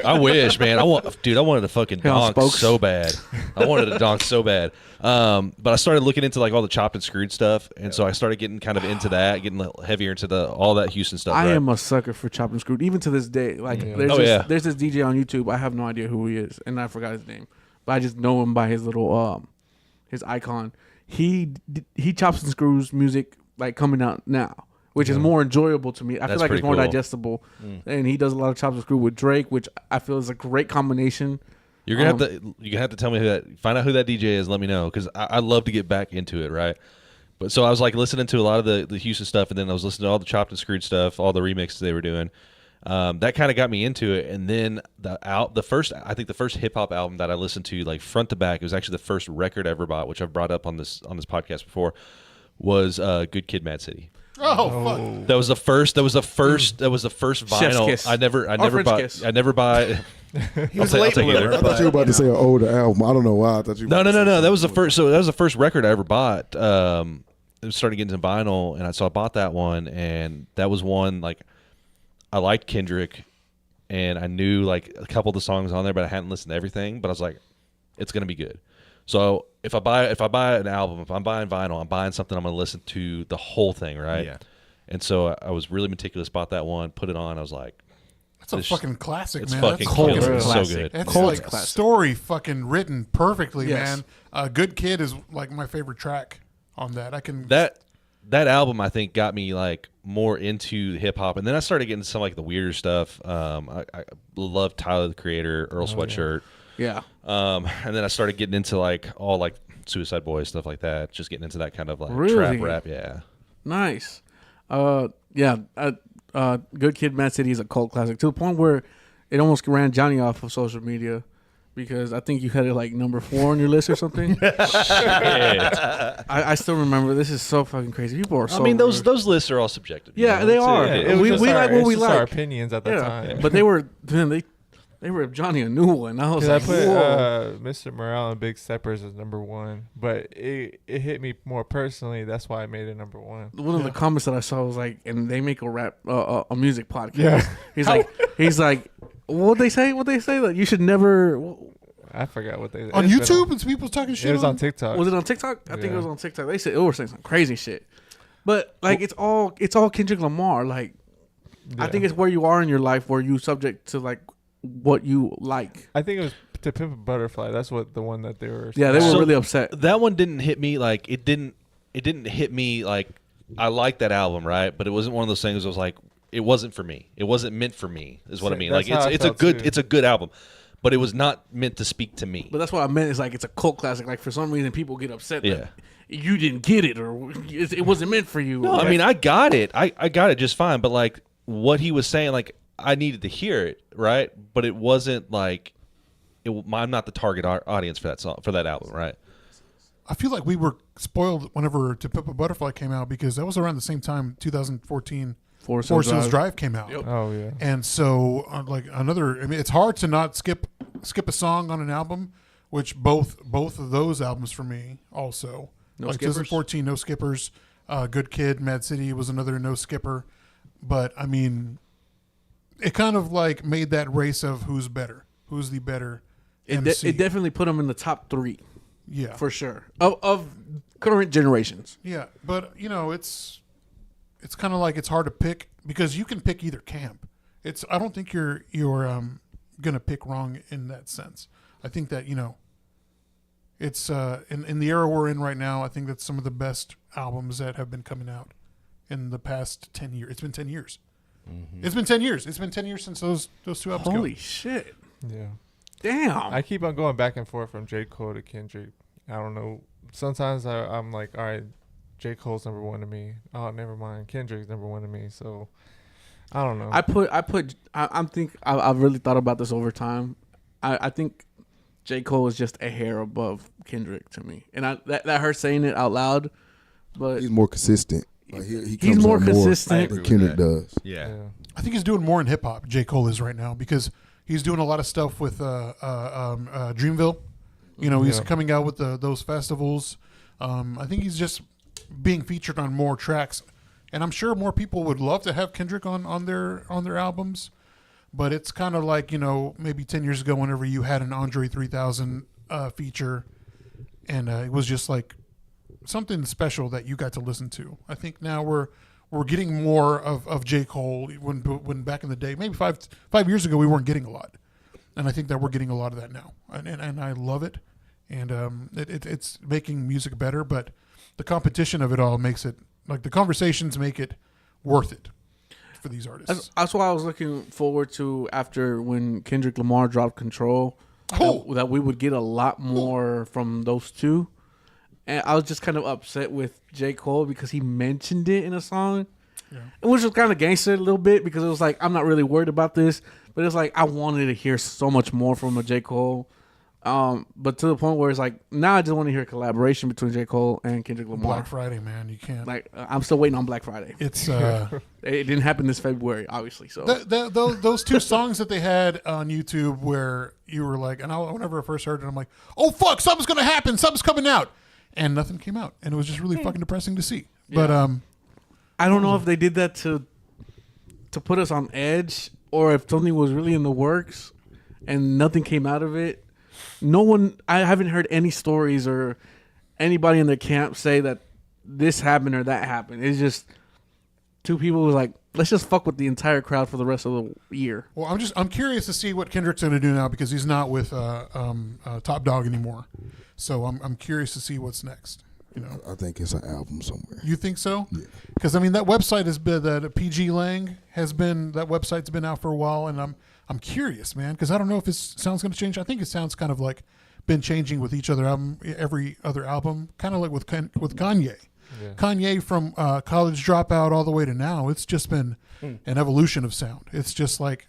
I wish, man. I wanted to fucking Hell, donk spokes. so bad. I wanted to donk so bad. But I started looking into like all the chopped and screwed stuff, and so I started getting kind of into that, getting heavier into all that Houston stuff. I right? am a sucker for chopped and screwed, even to this day. Like, there's Oh, this, yeah. there's this DJ on YouTube. I have no idea who he is, and I forgot his name, but I just know him by his little his icon. He chops and screws music like coming out now, which is more enjoyable to me. I feel That's like it's pretty more cool. digestible, and he does a lot of chops and screw with Drake, which I feel is a great combination. You're gonna have to tell me find out who that DJ is. Let me know because I'd love to get back into it, right? But so I was like listening to a lot of the Houston stuff, and then I was listening to all the chopped and screwed stuff, all the remixes they were doing. That kind of got me into it, and then the first hip hop album that I listened to like front to back, it was actually the first record I ever bought, which I've brought up on this podcast before, was Good Kid, Mad City. Oh, fuck. That was the first Chef's vinyl. kiss. I never French bought. kiss. I never buy. He was I'll a late take either. bloomer. I thought you were about to say an older album. I don't know why. I thought you. No. That was the first. So that was the first record I ever bought. It was starting getting into vinyl, and I bought that one, and that was one like I liked Kendrick, and I knew like a couple of the songs on there, but I hadn't listened to everything. But I was like, it's gonna be good. So if I buy an album, if I'm buying vinyl, I'm buying something I'm gonna listen to the whole thing, right? Yeah. And so I was really meticulous. Bought that one, put it on. I was like, That's a This- fucking classic, it's man. fucking That's cold. killer. It's so Classic. good. That's Cold like classic. story fucking written perfectly, Yes. man. Good Kid is like my favorite track on that. I can That that album I think got me like more into hip hop, and then I started getting some like the weirder stuff. I love Tyler the Creator, Earl Sweatshirt. Yeah. And then I started getting into like all like Suicide Boys, stuff like that. Just getting into that kind of like Really? trap rap. Yeah. Nice. Good Kid, Mad City is a cult classic to the point where it almost ran Johnny off of social media because I think you had it like number 4 on your list or something. I still remember. This is so fucking crazy. People are so. I mean, rude. those lists are all subjective. you Yeah, know? they So, are. yeah, It it we was we just- like what it's we just our like. opinions at the time. But they were they were Johnny a new one. I was Because like, I put whoa. Mr. Morale and Big Steppers as number 1, but it hit me more personally. That's why I made it number 1. One of the comments that I saw was like, and they make a rap, a music podcast. Yeah. He's like, what they say? That you should never. I forgot what they On it's been YouTube, and people talking shit. It was on TikTok. Was it on TikTok? I think it Yeah. was on TikTok. They said it was saying some crazy shit, but like it's all Kendrick Lamar. Like I think it's where you are in your life where you subject to like what you like. I think it was To Pimp a Butterfly. That's what the one that they were. Yeah, they were So really upset. That one didn't hit me like it didn't hit me like I like that album, right? But it wasn't one of those things. I was like, it wasn't for me. It wasn't meant for me. Is what I mean. That's Like how I it's a felt good too. it's a good album, but it was not meant to speak to me. But that's what I meant. Is like it's a cult classic. Like for some reason people get upset Yeah. that you didn't get it or it wasn't meant for you. No, I mean I got it. I got it just fine. But like what he was saying, like I needed to hear it, right? But it wasn't like I'm not the target audience for that song, for that album, right? I feel like we were spoiled whenever To Pimp a Butterfly came out because that was around the same time 2014 Forest Forest Hills Drive came out. Yep. Oh yeah. And so, I mean, it's hard to not skip a song on an album, which both of those albums for me also. No like skippers? 2014, No Skippers. Good Kid, Mad City was another no skipper. But I mean, it kind of like made that race of who's the better MC. It definitely put them in the top 3 yeah, for sure of current generations. yeah. But you know, it's kind of like it's hard to pick because you can pick either camp. I don't think you're gonna pick wrong in that sense. I think that it's in the era we're in right now. I think that's some of the best albums that have been coming out in the past 10 years. It's been 10 years. Mm-hmm. It's been 10 years. It's been 10 years since those two albums. Holy shit! Yeah. Damn. I keep on going back and forth from J. Cole to Kendrick. I don't know. Sometimes I'm like, all right, J. Cole's number 1 to me. Oh, never mind. Kendrick's number 1 to me. So I don't know. I've really thought about this over time. I think J. Cole is just a hair above Kendrick to me, and that hurts saying it out loud, but He's more consistent. Like he he's comes more out consistent. than Kendrick does. Yeah. I think he's doing more in hip hop. J. Cole is right now because he's doing a lot of stuff with Dreamville. He's coming out with those festivals. I think he's just being featured on more tracks, and I'm sure more people would love to have Kendrick on their albums. But it's kind of like maybe 10 years ago, whenever you had an Andre 3000 feature, and it was just like something special that you got to listen to. I think now we're getting more of J. Cole when back in the day, maybe five years ago, we weren't getting a lot, and I think that we're getting a lot of that now, and I love it, and it's making music better, but the competition of it all makes it like the conversations make it worth it for these artists. That's why I was looking forward to after when Kendrick Lamar dropped Control, that we would get a lot more from those two. And I was just kind of upset with J. Cole because he mentioned it in a song, which was kind of gangster a little bit because it was like, I'm not really worried about this, but it's like I wanted to hear so much more from a J. Cole. But to the point where it's like, now I just want to hear a collaboration between J. Cole and Kendrick Lamar. Black Friday, man, you can't. Like, I'm still waiting on Black Friday. It's It didn't happen this February, obviously. So those two songs that they had on YouTube where you were like, and whenever I first heard it, I'm like, oh fuck, something's gonna happen, something's coming out, and nothing came out, and it was just really fucking depressing to see. But I don't know if they did that to put us on edge or if something was really in the works and nothing came out of it. I haven't heard any stories or anybody in their camp say that this happened or that happened. It's just two people was like, let's just fuck with the entire crowd for the rest of the year. Well, I'm curious to see what Kendrick's going to do now because he's not with Top Dog anymore. So I'm curious to see what's next. You know, I think it's an album somewhere. you think so? Yeah. Because I mean, that website has been that PG Lang has been that website's been out for a while, and I'm curious, man, because I don't know if his sound's going to change. I think his sound's kind of like been changing with each other album, every other album, kind of like with Kanye. Yeah. Kanye from College Dropout all the way to now, it's just been an evolution of sound. It's just like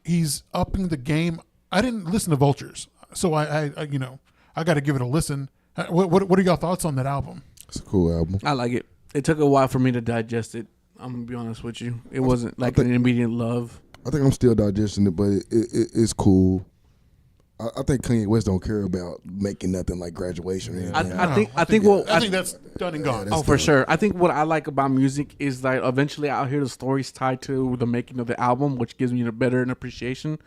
he's upping the game. I didn't listen to Vultures, so I you know, I got to give it a listen. What are y'all thoughts on that album? It's a cool album. I like it. It took a while for me to digest it. I'm gonna be honest with you. It wasn't like an immediate love. I think I'm still digesting it, but it's cool. I think Kanye West don't care about making nothing like Graduation or anything. I think that's done and gone. Oh, for sure. I think what I like about music is that eventually I'll hear the stories tied to the making of the album, which gives me a better appreciation.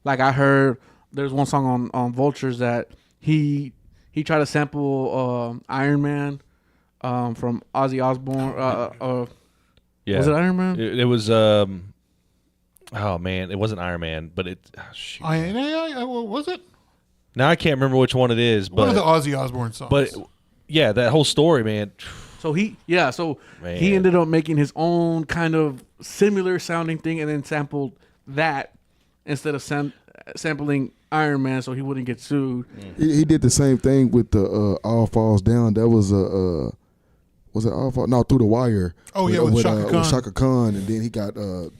Like I heard there's one song on Vultures that he tried to sample Iron Man from Ozzy Osbourne. Yeah. Was it Iron Man? It was. Oh man, it wasn't Iron Man, but it. Oh, shoot. Was it? Now I can't remember which one it is, but One of the Ozzy Osbourne songs. but yeah, that whole story, man. So he ended up making his own kind of similar sounding thing and then sampled that instead of sampling Iron Man so he wouldn't get sued. He did the same thing with the All Falls Down. That was was it All Falls? No, Through the Wire. Oh, yeah, with Shaka Khan. With Shaka Khan, and then he got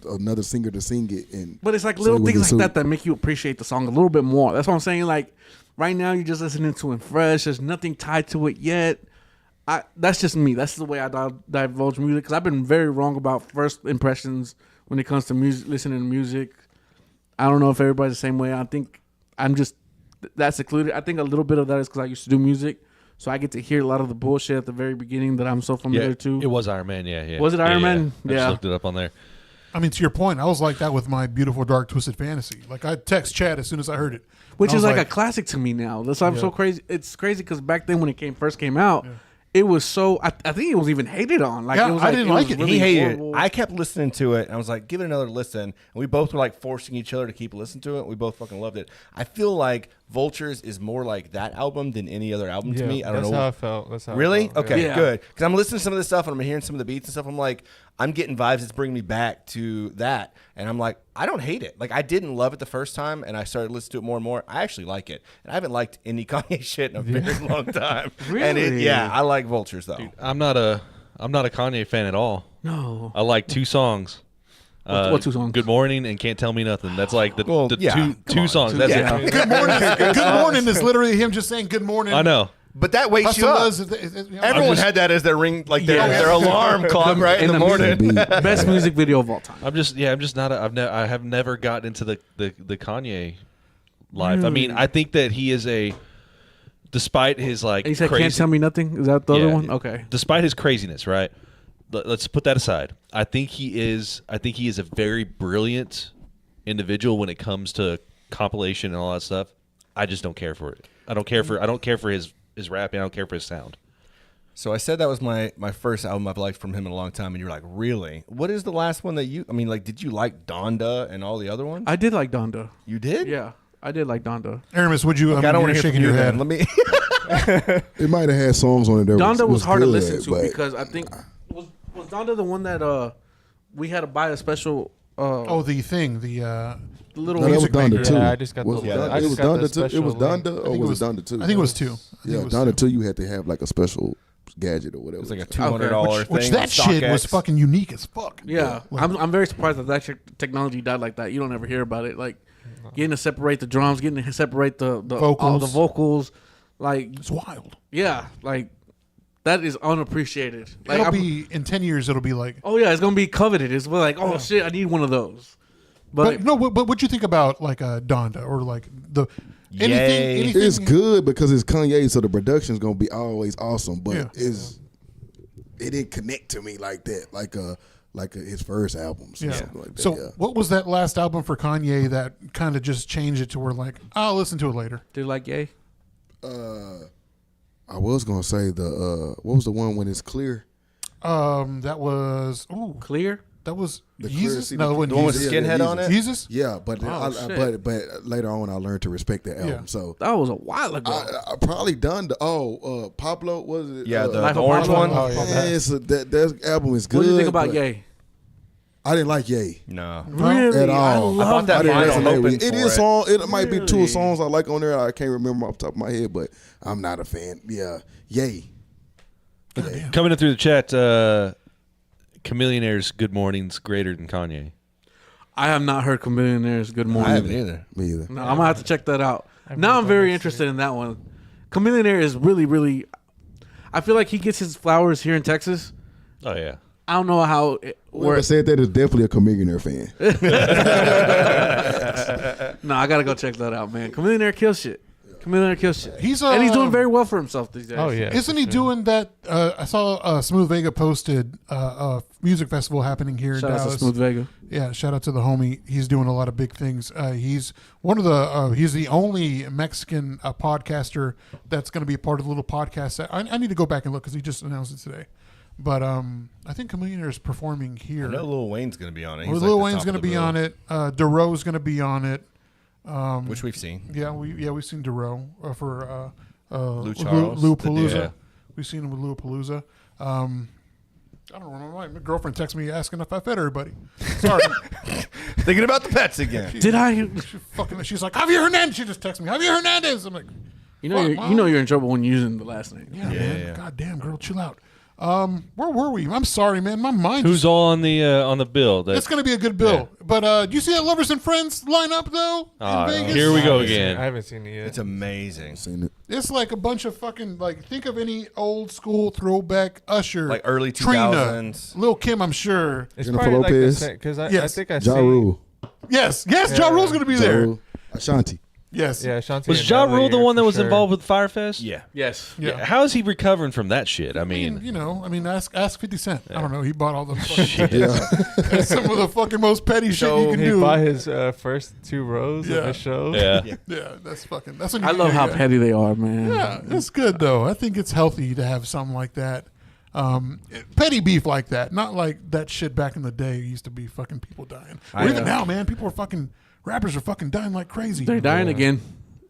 another singer to sing it. But it's like so little he things wasn't like that make you appreciate the song a little bit more. That's what I'm saying. Like right now, you're just listening to it fresh. There's nothing tied to it yet. That's just me. That's the way I divulge music because I've been very wrong about first impressions when it comes to music, listening to music. I don't know if everybody's the same way. I think I'm just that secluded. I think a little bit of that is because I used to do music, so I get to hear a lot of the bullshit at the very beginning that I'm so familiar to. It was Iron Man, yeah. Was it Iron Man? I just looked it up on there. I mean, to your point, I was like that with my Beautiful Dark Twisted Fantasy. Like I text Chad as soon as I heard it, which is like a classic to me now. That's why I'm so crazy. It's crazy because back then when it first came out. Yeah. It was so. I think it was even hated on. Like, yeah, it was I didn't like it. Really he hated it. I kept listening to it, and I was like, "Give it another listen." And we both were like forcing each other to keep listening to it. We both fucking loved it. I feel like Vultures is more like that album than any other album to me. I don't know. That's how I felt. That's how really? I felt. Okay, yeah. good. Because I'm listening to some of this stuff, and I'm hearing some of the beats and stuff. I'm like, I'm getting vibes that's bringing me back to that. And I'm like, I don't hate it. Like, I didn't love it the first time, and I started listening to it more and more. I actually like it. And I haven't liked any Kanye shit in a very long time. Really? And I like Vultures, though. Dude, I'm not a Kanye fan at all. No. I like two songs. What two songs? Good Morning and Can't Tell Me Nothing. That's like the two songs. That's Yeah. it. Good morning. Good morning is literally him just saying good morning. I know. But that wakes you up. Everyone had that as their ring, like their alarm clock, right in the morning. Best music video of all time. I'm just not. I have never gotten into the Kanye life. I mean, I think that he is despite his like. And you said crazy, Can't Tell Me Nothing. Is that the other one? Okay. Despite his craziness, right? Let's put that aside. I think he is a very brilliant individual when it comes to compilation and all that stuff. I just don't care for it. I don't care for his rapping. I don't care for his sound. So I said that was my first album I've liked from him in a long time, and you're like, really? What is the last one that you? I mean, like, did you like Donda and all the other ones? I did like Donda. You did? Yeah, I did like Donda. Aramis, would you? I don't want to shaking your head. Let me. It might have had songs on it. That Donda was hard good, to listen to but because I think was Donda the one that we had to buy a special. The little no, that was music Donda maker. too. Yeah, I just got was the. Donda, I it just was got the Donda too. It special was link. Donda, or was it Donda too? I think it was two. Yeah, Donda too. You had to have like a special gadget or whatever. It was like a $200 thing. Which that shit was fucking unique as fuck. Yeah, I'm very surprised that technology died like that. You don't ever hear about it. Like getting to separate the drums, getting to separate the vocals. all the vocals. Like It's wild. yeah, like that is unappreciated. Like It'll be in 10 years. It'll be like. oh yeah, it's gonna be coveted. It's like oh shit, I need one of those. But What you think about like Donda or like the anything? It's good because it's Kanye, so the production's gonna be always awesome. But it didn't connect to me like that, like his first albums. Yeah. Like that, so what was that last album for Kanye that kind of just changed it to where like I'll listen to it later? do you like Ye? I was gonna say what was the one when it's clear? That was Clear. That was The Jesus. Clear No, it CD. wasn't The one with Jesus. the skinhead on it? Jesus. Yeah, but but later on I learned to respect that album. Yeah. So That was a while ago. I probably done the Pablo was it? Yeah, the Life of orange Pablo? one. Oh, yeah, Yes, that album is good. What do you think about but Ye? I didn't like Ye. No. Really? At all. I I love bought that I didn't vinyl resonate hoping with it. It for is song. It might be two Really? songs I like on there. I can't remember off the top of my head, but I'm not a fan. Yeah, Ye. Coming in through the chat, Chameleonaire's "Good Morning's" greater than Kanye. I have not heard Chameleonaire's Good I Morning. haven't either. Me either. No, I'm gonna have to check that out. I've Now never I'm very listened. interested in that one. Chameleonaire is really, really. I feel like he gets his flowers here in Texas. Oh yeah. I don't know how. Whoever said that is definitely a Chameleonaire fan. No, I gotta go check that out, man. Chameleonaire kills shit. Chameleonaire kills shit. He's and he's doing very well for himself these days. Oh yeah. Isn't he doing that? I saw Smooth Vega posted a music festival happening here Shout in out to Dallas. Smooth Vega. Yeah, shout out to the homie. He's doing a lot of big things. He's one of the. He's the only Mexican podcaster that's going to be a part of the little podcast. I need to go back and look because he just announced it today. But I think Chameleonaire is performing here. I know Lil Wayne's going to be on it. Well, He's Lil like the Wayne's top going to of the be bill, on it. Dero's going to be on it. which we've seen. Yeah, we've seen Dero for Lou Charles, Lou the Palooza. dude. We've seen him with Lou Palooza. I don't know. My girlfriend texted me asking if I fed everybody. Sorry. Thinking about the pets again. Did I? She's like, Javier Hernandez. She just texted me, Javier Hernandez. I'm like, You know, Fuck, you're in trouble when using the last name. yeah, man. God damn, girl, chill out. Where were we? I'm sorry, man. My mind. Who's all on the bill? It's going to be a good bill. But do you see that Lovers and Friends lineup, though, in Vegas? Here we go I again. haven't seen it yet. It's amazing. Seen it. It's like a bunch of fucking, like, think of any old school throwback Usher. Like early Trina, 2000s. Lil' Kim, I'm sure. It's Jennifer probably like the Lopez. same because I Yes. think I Ja seen. Rule. Yes, Ja Rule's going to be there. Ja Rule. Ashanti. Yes. Yeah, Shanti Was and Ja Nelly Rule the are one that for was sure. involved with Firefest? Yeah. Yes. Yeah. How is he recovering from that shit? I mean, You know, ask 50 Cent. I don't know. He bought all the fucking, Yeah. some of the fucking most petty shit you can He do. bought his first 2 rows Yeah. of the show. yeah. Yeah, that's when I you love do how that. petty they are, man. Yeah, it's good though. I think it's healthy to have something like that. Petty beef like that, not like that shit back in the day. Used to be fucking people dying. Or even now, man, people are fucking rappers are fucking dying like crazy. They're dying again.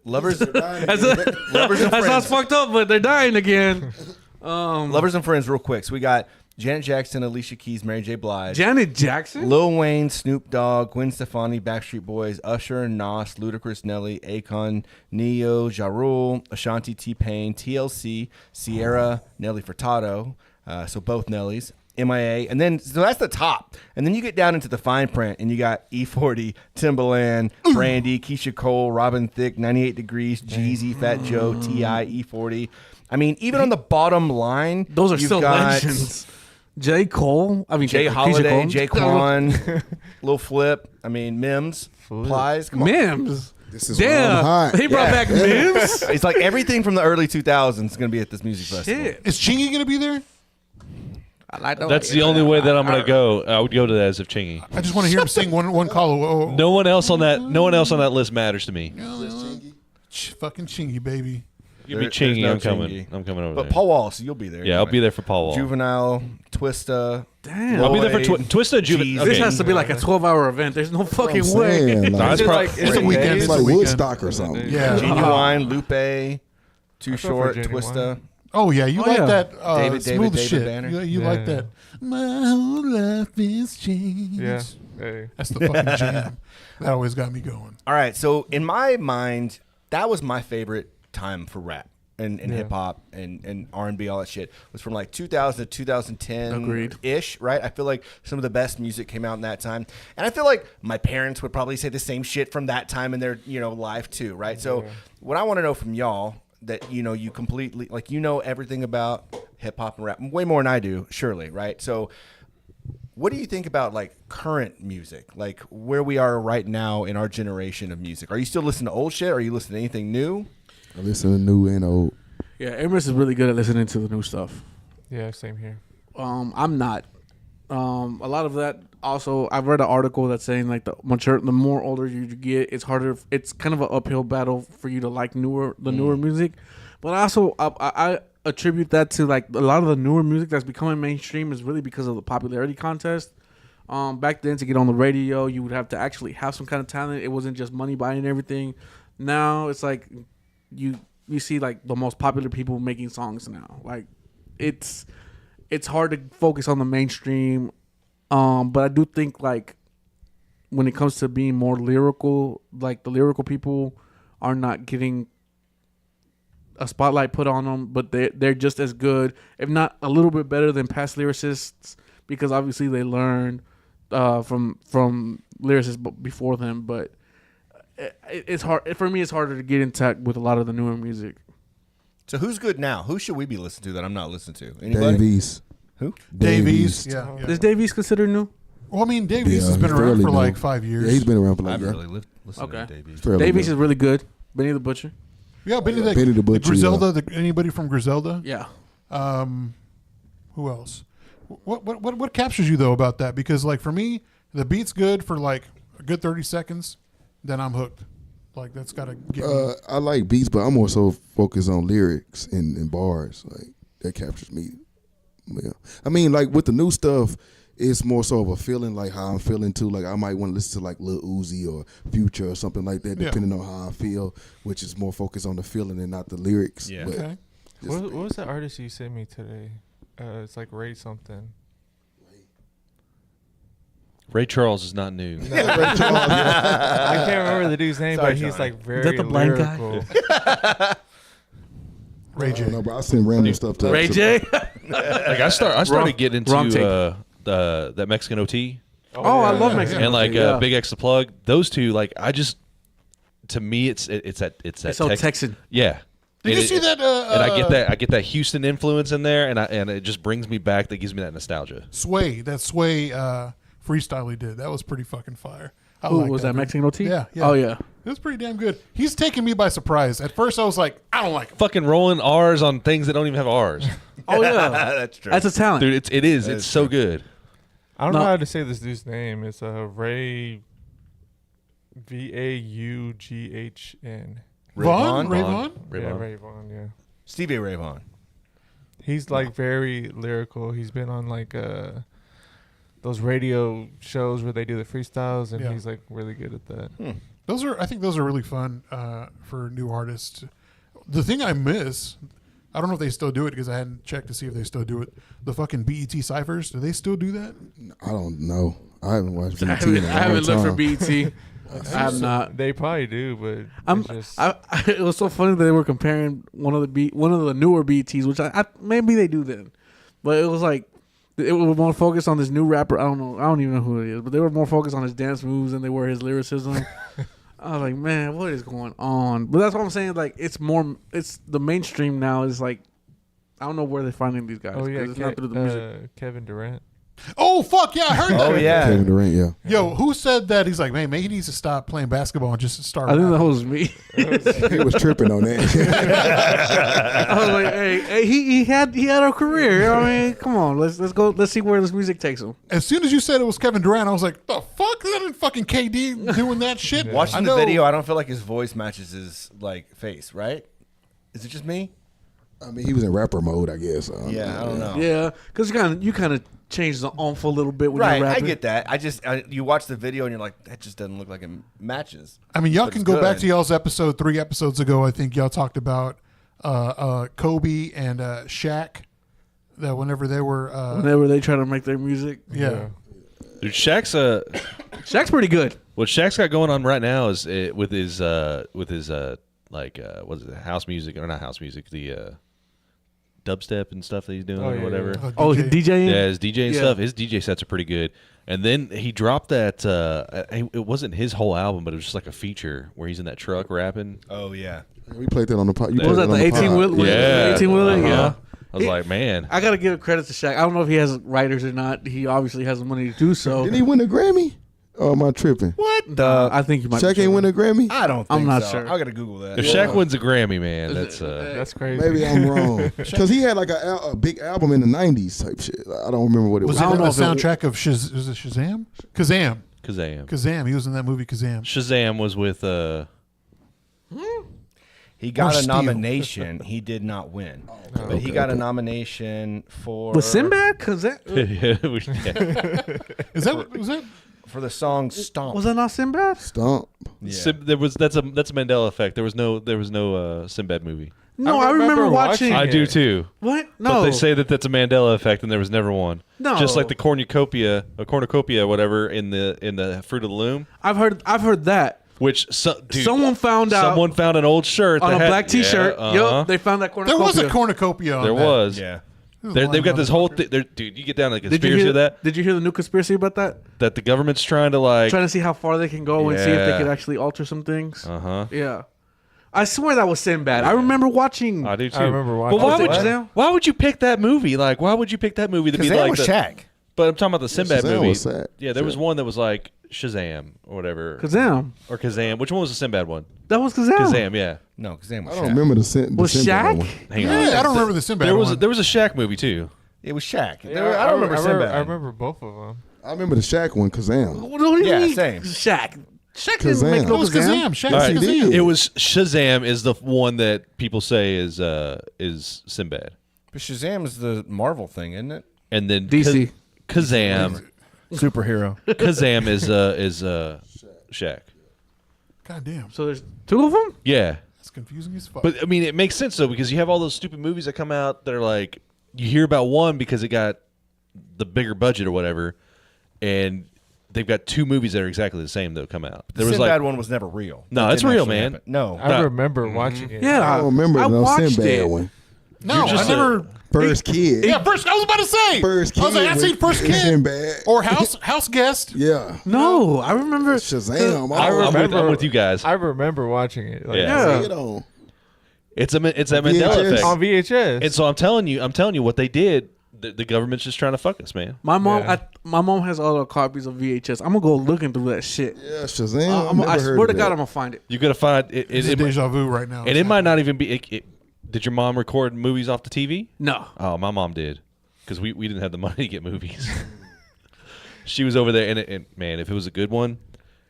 Lovers, That's, Lovers and that sounds Friends. fucked up, but they're dying again. Lovers and Friends, real quick. So we got Janet Jackson, Alicia Keys, Mary J. Blige, Janet Jackson? Lil Wayne, Snoop Dogg, Gwen Stefani, Backstreet Boys, Usher, Nas, Ludacris, Nelly, Akon, Neo, Ja Rule, Ashanti, T-Pain, TLC, Sierra, Nelly Furtado. So both Nellies. MIA, and then so that's the top, and then you get down into the fine print, and you got E40, Timbaland, Brandy, Keisha Cole, Robin Thicke, 98 Degrees, Jeezy, Fat Joe, T.I., E40. I mean, even on the bottom line, Those are you've still got legends. J. Cole? I mean, Jay Keisha Holiday, Cole. Jay Quan, Lil Flip. I mean, Mims, Plies. Come on. Mims. This is why I'm Damn. hot. They brought back Mims? It's like everything from the early 2000s is going to be at this music festival. Shit. Is Chingy gonna be there? I like the That's way- the only way that I'm gonna go. I would go to that as if Chingy. I just want to hear him sing one call. Oh, No one else on that list matters to me. fucking Chingy, baby. Give me There's Chingy. no I'm coming. Chingy. I'm coming over But there. Paul Wallace, you'll be there. Yeah, I'll anyway. be there for Paul Wall. Juvenile, Twista. Damn. I'll be there for Boyd, Twista. Jeezy. This has to be like a 12-hour event. There's no fucking I'm way. saying, No, like, it's Is it probably like- It's a is it weekend. days? it's It's like a weekend. Woodstock or something. Yeah. Genuine, Lupe, Too for Short, Genuine. Twista. Oh yeah, you Oh, like yeah. that David smooth David shit. Banner. You Yeah. like that? My whole life is changed. Yeah. Hey. That's the fucking jam. That always got me going. All right, so in my mind, that was my favorite time for rap and Yeah. hip hop and R&B, all that shit was from like 2000 to 2010 Agreed. ish, right? I feel like some of the best music came out in that time, and I feel like my parents would probably say the same shit from that time in their life too, right? So what I want to know from y'all that you completely like everything about hip hop and rap way more than I do, surely, right? So what do you think about like current music, like where we are right now in our generation of music? Are you still listening to old shit? Or are you listening to anything new? I listen to new and old. Yeah, Amos is really good at listening to the new stuff. Yeah, same here. I'm not. A lot of that also, I've read an article that's saying like the more older you get, it's harder. It's kind of an uphill battle for you to like newer music. But also, I attribute that to like a lot of the newer music that's becoming mainstream is really because of the popularity contest. Back then, to get on the radio, you would have to actually have some kind of talent. It wasn't just money buying everything. Now it's like you see like the most popular people making songs now. Like it's hard to focus on the mainstream. But I do think like when it comes to being more lyrical, like the lyrical people are not getting a spotlight put on them, but they're just as good, if not a little bit better than past lyricists, because obviously they learned from lyricists before them. But it's hard for me. It's harder to get in touch with a lot of the newer music. So who's good now? Who should we be listening to that I'm not listening to? Anybody? Davies. Who? Davies. Yeah. Is Davies considered new? Well, I mean, Davies Yeah, has been he's around fairly for new. like 5 years. Yeah, he's been around for I like haven't really listened Okay. to Davies. fairly Davies new. is really good. Benny the Butcher. Yeah, Benny, Benny the Butcher, Griselda. Anybody from Griselda? Yeah. Who else? What captures you though about that? Because like for me, the beat's good for like a good 30 seconds, then I'm hooked. Like that's gotta get me. I like beats, but I'm more so focused on lyrics and bars. Like that captures me. Yeah, I mean, like with the new stuff, it's more so of a feeling, like how I'm feeling too. Like I might want to listen to like Lil Uzi or Future or something like that, Yeah. depending on how I feel, which is more focused on the feeling and not the lyrics. Yeah. But Okay. just- What was that artist you sent me today? It's like Ray something. Ray Charles is not new. I can't remember the dude's name, Sorry, but he's Johnny. like very that the blind guy? lyrical. Ray I J. don't know, bro. I send random stuff to Ray J. Like I started Wrong- getting wrong into that Mexican OT Oh, I love yeah. Mexican. and like Yeah. Big X the Plug. Those two, like to me, it's that It's so Texan. Yeah. Did you see that? And I get that Houston influence in there, and it just brings me back. That gives me that nostalgia. Sway freestyle he did. That was pretty fucking fire. I Who like was that? dude. Mexican OT? Yeah, yeah. Oh yeah. It was pretty damn good. He's taking me by surprise. At first, I was like, I don't like him. Fucking rolling R's on things that don't even have R's, Oh yeah. That's true. That's a talent. dude. It is. That It's is so true. good. I don't know No. how to say this dude's name. It's Ray Vaughn. Vaughn? Ray Ray Vaughn? Yeah, Ray Vaughn. Yeah, Stevie Ray Vaughan. he's like very lyrical. He's been on like those radio shows where they do the freestyles, and Yeah. he's like really good at that. I think those are really fun for new artists. The thing I miss, I don't know if they still do it because I hadn't checked to see if they still do it. The fucking BET ciphers, do they still do that? I don't know. I haven't watched BT I in a long haven't looked for time. BET. I have not. They probably do, but I'm. it's just, It was so funny that they were comparing one of the newer BETs, which I maybe they do then, but it was like it was more focused on this new rapper. I don't know. I don't even know who it is, but they were more focused on his dance moves than they were his lyricism. I was like, man, what is going on? But that's what I'm saying. Like, it's the mainstream now. Is like, I don't know where they're finding these guys. oh yeah, 'cause it's not through the music. Kevin Durant. Oh, fuck, yeah, I heard that. Oh yeah. Kevin Durant, yeah. Yo, who said that? He's like, man, maybe he needs to stop playing basketball and just start I think that rapping. was me. He was tripping on that. I was like, hey, he had a career. You know what I mean, come on, let's go. Let's see where this music takes him. As soon as you said it was Kevin Durant, I was like, the fuck? That ain't fucking KD doing that shit? I Watching the know- video, I don't feel like his voice matches his like face. Right? Is it just me? I mean, he was in rapper mode, I guess. Yeah, I don't know. Yeah, because you kind of change the oomph a little bit when Right, you're I rapping. get that. You watch the video and you're like, that just doesn't look like it matches. I mean, y'all But can it's go back good. to y'all's episode 3 episodes ago. I think y'all talked about Kobe and Shaq. That whenever they were, Whenever they try to make their music, yeah. Dude, Shaq's Shaq's pretty good. what Shaq's got going on right now is with his what is it, house music or not house music, the dubstep and stuff that he's doing Oh, or yeah, whatever. yeah. Oh, DJing. Yeah, his DJ and Yeah. stuff. His DJ sets are pretty good. And then he dropped that. It wasn't his whole album, but it was just like a feature where he's in that truck rapping. Oh yeah. We played that on the pod. You What What was played that? it The on 18 pod. wheeler. 18 wheeler. Uh-huh. Yeah. I was like, man. I gotta give credit to Shaq. I don't know if he has writers or not. He obviously has the money to do so. Didn't he win a Grammy? Or am I tripping? What I think you might. Shaq be ain't win a Grammy? I don't. I'm think not so. sure. I gotta Google that. If Shaq wins a Grammy, man, that's That's crazy. Maybe I'm wrong. Because he had like a big album in the 90s type shit. I don't remember what it was. Was it I don't the know if it- soundtrack of is it Shazam? Kazam. Kazam. Kazam. He was in that movie Kazam. Shazam was with He got a steal. nomination. He did not win. But he got a nomination for... Was Sinbad? Cause that Is that was that? For the song Stomp. was that not Sinbad? Stomp. Yeah. That's a Mandela effect. There was no Sinbad movie. No, I remember watching. I it. do too. What? No. But they say that that's a Mandela effect, and there was never one. No. Just like the cornucopia, whatever, in the Fruit of the Loom. I've heard that. Which dude, Someone found out Someone found an old shirt on that a had, black T-shirt. Yeah, Yup, they found that cornucopia. There was a cornucopia. On there that. was. Yeah. They've got this whole thing. Dude, you get down to the conspiracy of that. Did you hear the new conspiracy about that? That the government's trying to See how far they can go and see if they Yeah. could actually alter some things. Uh-huh. Yeah. I swear that was Sinbad. I remember watching. I do too. I remember watching. But Shazam? why would you pick that movie? Like, why would you pick that movie to be Because like was the, Shaq. But I'm talking about the Sinbad Shazam movie. was sad. Yeah, there was one that was like Shazam or whatever. Kazam. Or Kazam. Which one was the Sinbad one? That was Kazam. Kazam, yeah. No, Kazam was I don't Shaq. remember the Sinbad Was Shaq? one. Hang on. Yeah, I don't remember the Sinbad. There was one. a Shaq movie too. It was Shaq. Yeah, I don't remember Sinbad. I remember both of them. I remember the Shaq one, Kazam. What do you Yeah, mean? same. Shaq. Shaq Kazam. didn't make no It was Kazam. Shaq All right. Kazam. It was Shazam is the one that people say is Sinbad. But Shazam is the Marvel thing, isn't it? And then DC. Kazam Superhero. Kazam is Shaq. God damn. So there's two of them? Yeah. That's confusing as fuck. But I mean, it makes sense though because you have all those stupid movies that come out that are like you hear about one because it got the bigger budget or whatever, and they've got two movies that are exactly the same that come out. There The was Sinbad like one was never real. No, That it's didn't real, actually man. happen. No. I remember watching it. Yeah. I don't remember I no watched Sinbad it. one. no, just I never. First kid. Yeah, first. I was about to say. First kid. I was like, I seen with first kid Sinbad. or house guest. Yeah. No, I remember. Shazam. I'm with you guys. I remember watching it. Like, Yeah. See it on. It's a Mandela VHS. effect. on VHS. And so I'm telling you what they did. The government's just trying to fuck us, man. My mom, Yeah. my mom has all the copies of VHS. I'm gonna go looking through that shit. Yeah, Shazam. I swear to God, I'm gonna find it. You gotta find it. It's a deja vu right now. And it might not even be. Did your mom record movies off the TV? No, Oh, my mom did, because we didn't have the money to get movies. She was over there, and man, if it was a good one,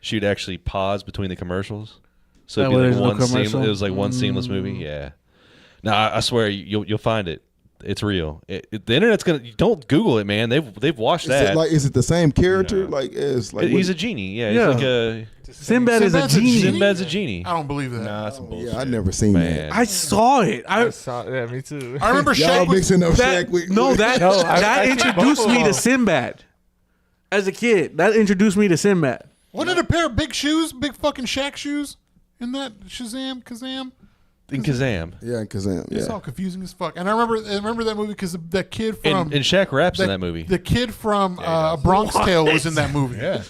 she'd actually pause between the commercials. So That it'd way be there's like no one commercial? it was like one seamless movie. Yeah. No, I swear you'll find it. It's real. The internet's gonna. Don't Google it, man. They've watched that. Is it the same character? Like it's like He's a genie. Yeah. Yeah. He's like a Sinbad is a Sinbad's a genie. genie? Sinbad's a genie. I don't believe that. Nah, that's some bullshit. Yeah, I never seen Man. that. I saw it. I saw, yeah, me too. I remember Y'all Shaq was, mixing up that. Shaq with No, that No, I that seen introduced both of me to them. Sinbad. As a kid, that introduced me to Sinbad. wasn't it a pair of big shoes, big fucking Shaq shoes in that Kazam? In Kazam. Yeah, and Kazam. It's Yeah. all confusing as fuck. And I remember that movie because that kid from And Shaq raps in that movie. The kid from Bronx Tale was in that movie. Yeah.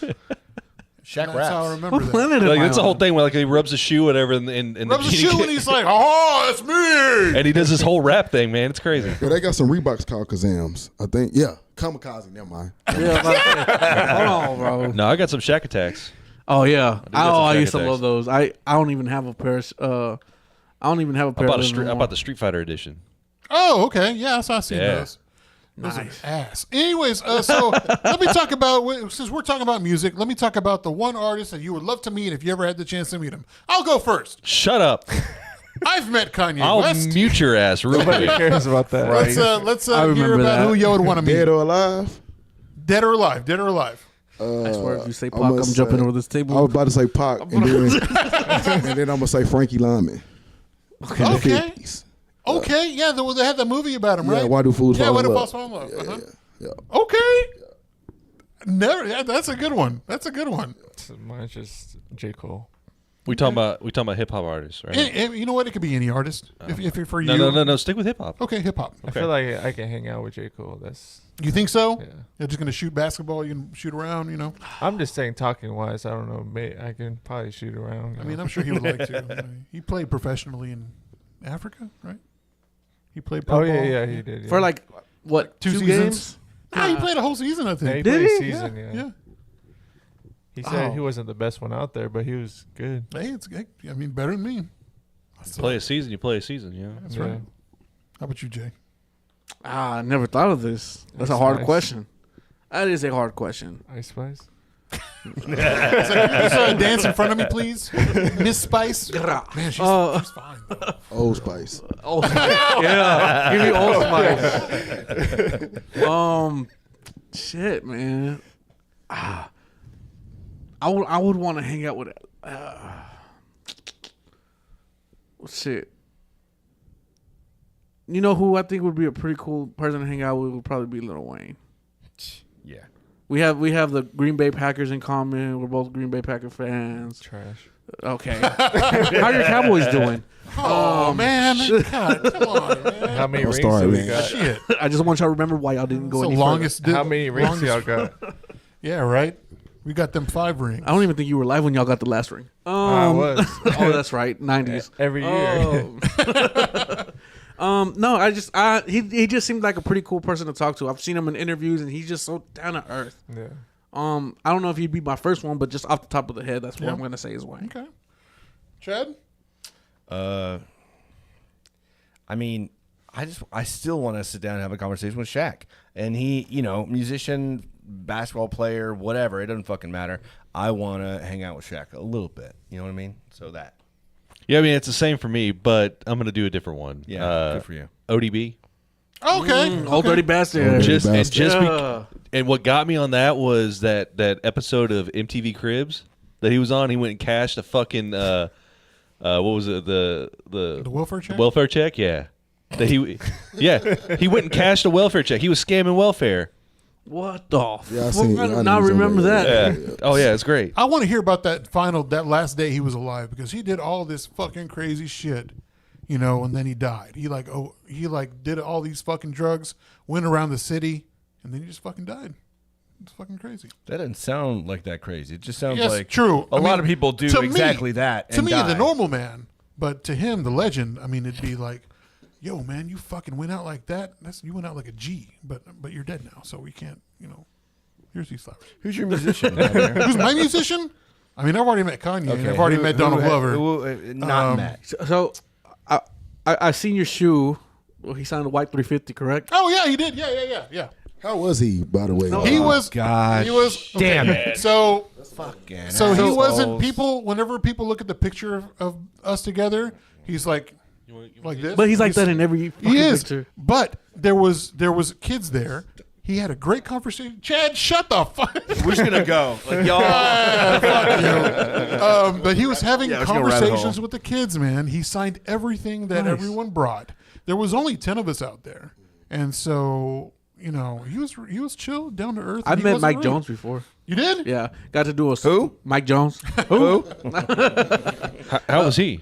Shaq That's how I raps. remember What that. planet am Like I that's the on? whole thing where like he rubs a shoe, whatever, and the Rubs a genie shoe and he's like, "Oh, it's me." and he does this whole rap thing, man. It's crazy. Yeah, they got some Reeboks called Kazams. I think. Yeah, Kamikaze. Never mind. Yeah, hold on, bro. No, I got some Shaq attacks. Oh yeah. got some I Shaq used to attacks. love those. I don't even have a pair. I don't even have a I pair. bought of a those anymore. I bought the Street Fighter edition. Oh, okay. Yeah, so I seen Yeah. those. Those are Nice. ass. Anyways, so let me talk about, since we're talking about music, let me talk about the one artist that you would love to meet if you ever had the chance to meet him. I'll go first. Shut up. I've met Kanye I'll West. mute your ass real Nobody quick. cares about that. Let's I hear remember about that. who you would want to meet. Dead or alive? Dead or alive. Dead or alive. I swear, if you say I Pac, I'm must jumping say- over this I was table. about to say Pac, and then I'm gonna say Frankie Lyman. In the Okay. 50s. Okay. Yeah, they had the movie about him, Yeah, right? Why Do Fools Yeah, Fall Why in Do Love? Fools Fall in Love? Uh-huh. Yeah. Okay. Never. Yeah, that's a good one. That's a good one. Mine's just J. Cole. We talking about hip hop artists, right? You know what? It could be any artist. If for you. No. Stick with hip hop. Okay, hip hop. I feel like I can hang out with J. Cole. You think so? Yeah. You're just gonna shoot basketball. You can shoot around. You know. I'm just saying, talking wise, I don't know. I can probably shoot around. I mean, I'm sure he would like to. He played professionally in Africa, right? He played. oh pro ball. yeah, he did. Yeah. For like what? Two Two seasons? games? Yeah, he played a whole season. I yeah, he think. Did played he? season. Yeah. Yeah. He said Oh. he wasn't the best one out there, but he was good. Hey, it's. I mean, better than me. Play a season, you play a season, yeah. That's Yeah. right. How about you, Jay? I never thought of this. That's a That's hard nice. question. That is a hard question. Ice Spice. It's like, can you dance in front of me, please, Miss Spice? Man, she's fine. Though. Old Spice. Old Spice. Yeah, give me Old Spice. Shit, man. I would want to hang out with. Shit. You know who I think would be a pretty cool person to hang out with would probably be Lil Wayne. Yeah. We have the Green Bay Packers in common. We're both Green Bay Packer fans. Trash. Okay. How are your Cowboys doing? Oh man, God, come on, man. How many rings start, do we man. got? Shit. I just want y'all to remember why y'all didn't go It's any the longest. How many rings y'all got? Yeah, right. We got them 5 rings. I don't even think you were live when y'all got the last ring. I was. Oh, that's right. 90s. Every year. No, he just seemed like a pretty cool person to talk to. I've seen him in interviews, and he's just so down to earth. Yeah. I don't know if he'd be my first one, but just off the top of the head, that's what I'm gonna say is Wayne. Okay. Chad? I mean, I still want to sit down and have a conversation with Shaq. And he, musician, basketball player, whatever, it doesn't fucking matter. I want to hang out with Shaq a little bit. You know what I mean? So that. Yeah, I mean it's the same for me, but I'm gonna do a different one. Yeah, good for you. ODB. Okay. Old dirty bastard. And what got me on that was that episode of MTV Cribs that he was on. He went and cashed a fucking what was it, the welfare check? The welfare check, yeah. He went and cashed a welfare check. He was scamming welfare. What the Yeah, I fuck? seen it. I do I not knew he was on remember there. that. Yeah. Oh yeah, it's great. I want to hear about that last day he was alive because he did all this fucking crazy shit, and then he died. He did all these fucking drugs, went around the city, and then he just fucking died. It's fucking crazy. That doesn't sound like that crazy. It just sounds Yes, like true. A lot of people do to me- exactly that. To and me, die. the normal man, but to him, the legend. I mean, it'd be like, yo, man, you fucking went out like that. You went out like a G, but you're dead now, so we can't. Here's these flowers. Who's your musician? out there? Who's my musician? I mean, I've already met Kanye. And I've already met Donald Glover. Not met. So, I seen your shoe. Well, he signed a white 350, correct? Oh yeah, he did. Yeah. How was he, by the way? He was. gosh. He was. Damn it. So Fucking he assholes. wasn't. People. Whenever people look at the picture of us together, he's like this. But he's like that in every fucking He is. picture. But there was kids there. He had a great conversation. Chad, shut the fuck. We're just gonna go. Like y'all. But he was having Yeah, let's go rabbit conversations hole. with the kids, man. He signed everything that everyone brought. There was only 10 of us out there, and so he was chill, down to earth. I've He met wasn't Mike rude. Jones before. You did? Yeah, got to do a Who? Mike Jones. Who? How was he?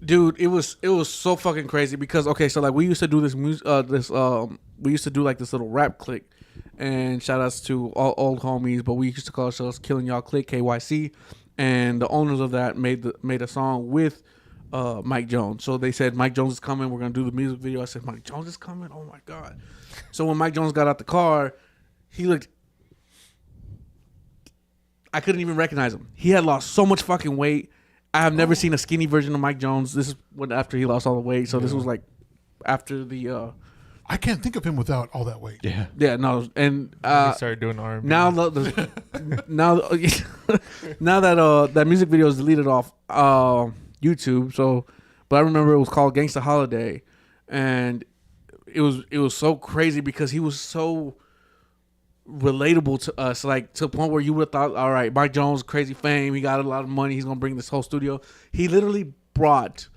Dude, it was so fucking crazy because so like we used to do this we used to do like this little rap clique, and shout outs to all old homies, but we used to call ourselves Killing Y'all Clique, KYC, and the owners of that made a song with Mike Jones. So they said Mike Jones is coming, we're gonna do the music video. I said Mike Jones is coming, oh my god. So when Mike Jones got out the car, he looked, I couldn't even recognize him. He had lost so much fucking weight. I have never seen a skinny version of Mike Jones. This is after he lost all the weight. So this was like after the I can't think of him without all that weight. yeah, no, and He started doing R&B. now now that that music video is deleted off YouTube. So, but I remember it was called Gangsta Holiday, and it was so crazy because he was so relatable to us, like to the point where you would have thought, all right, Mike Jones, crazy fame, he got a lot of money, he's gonna bring this whole studio. He literally brought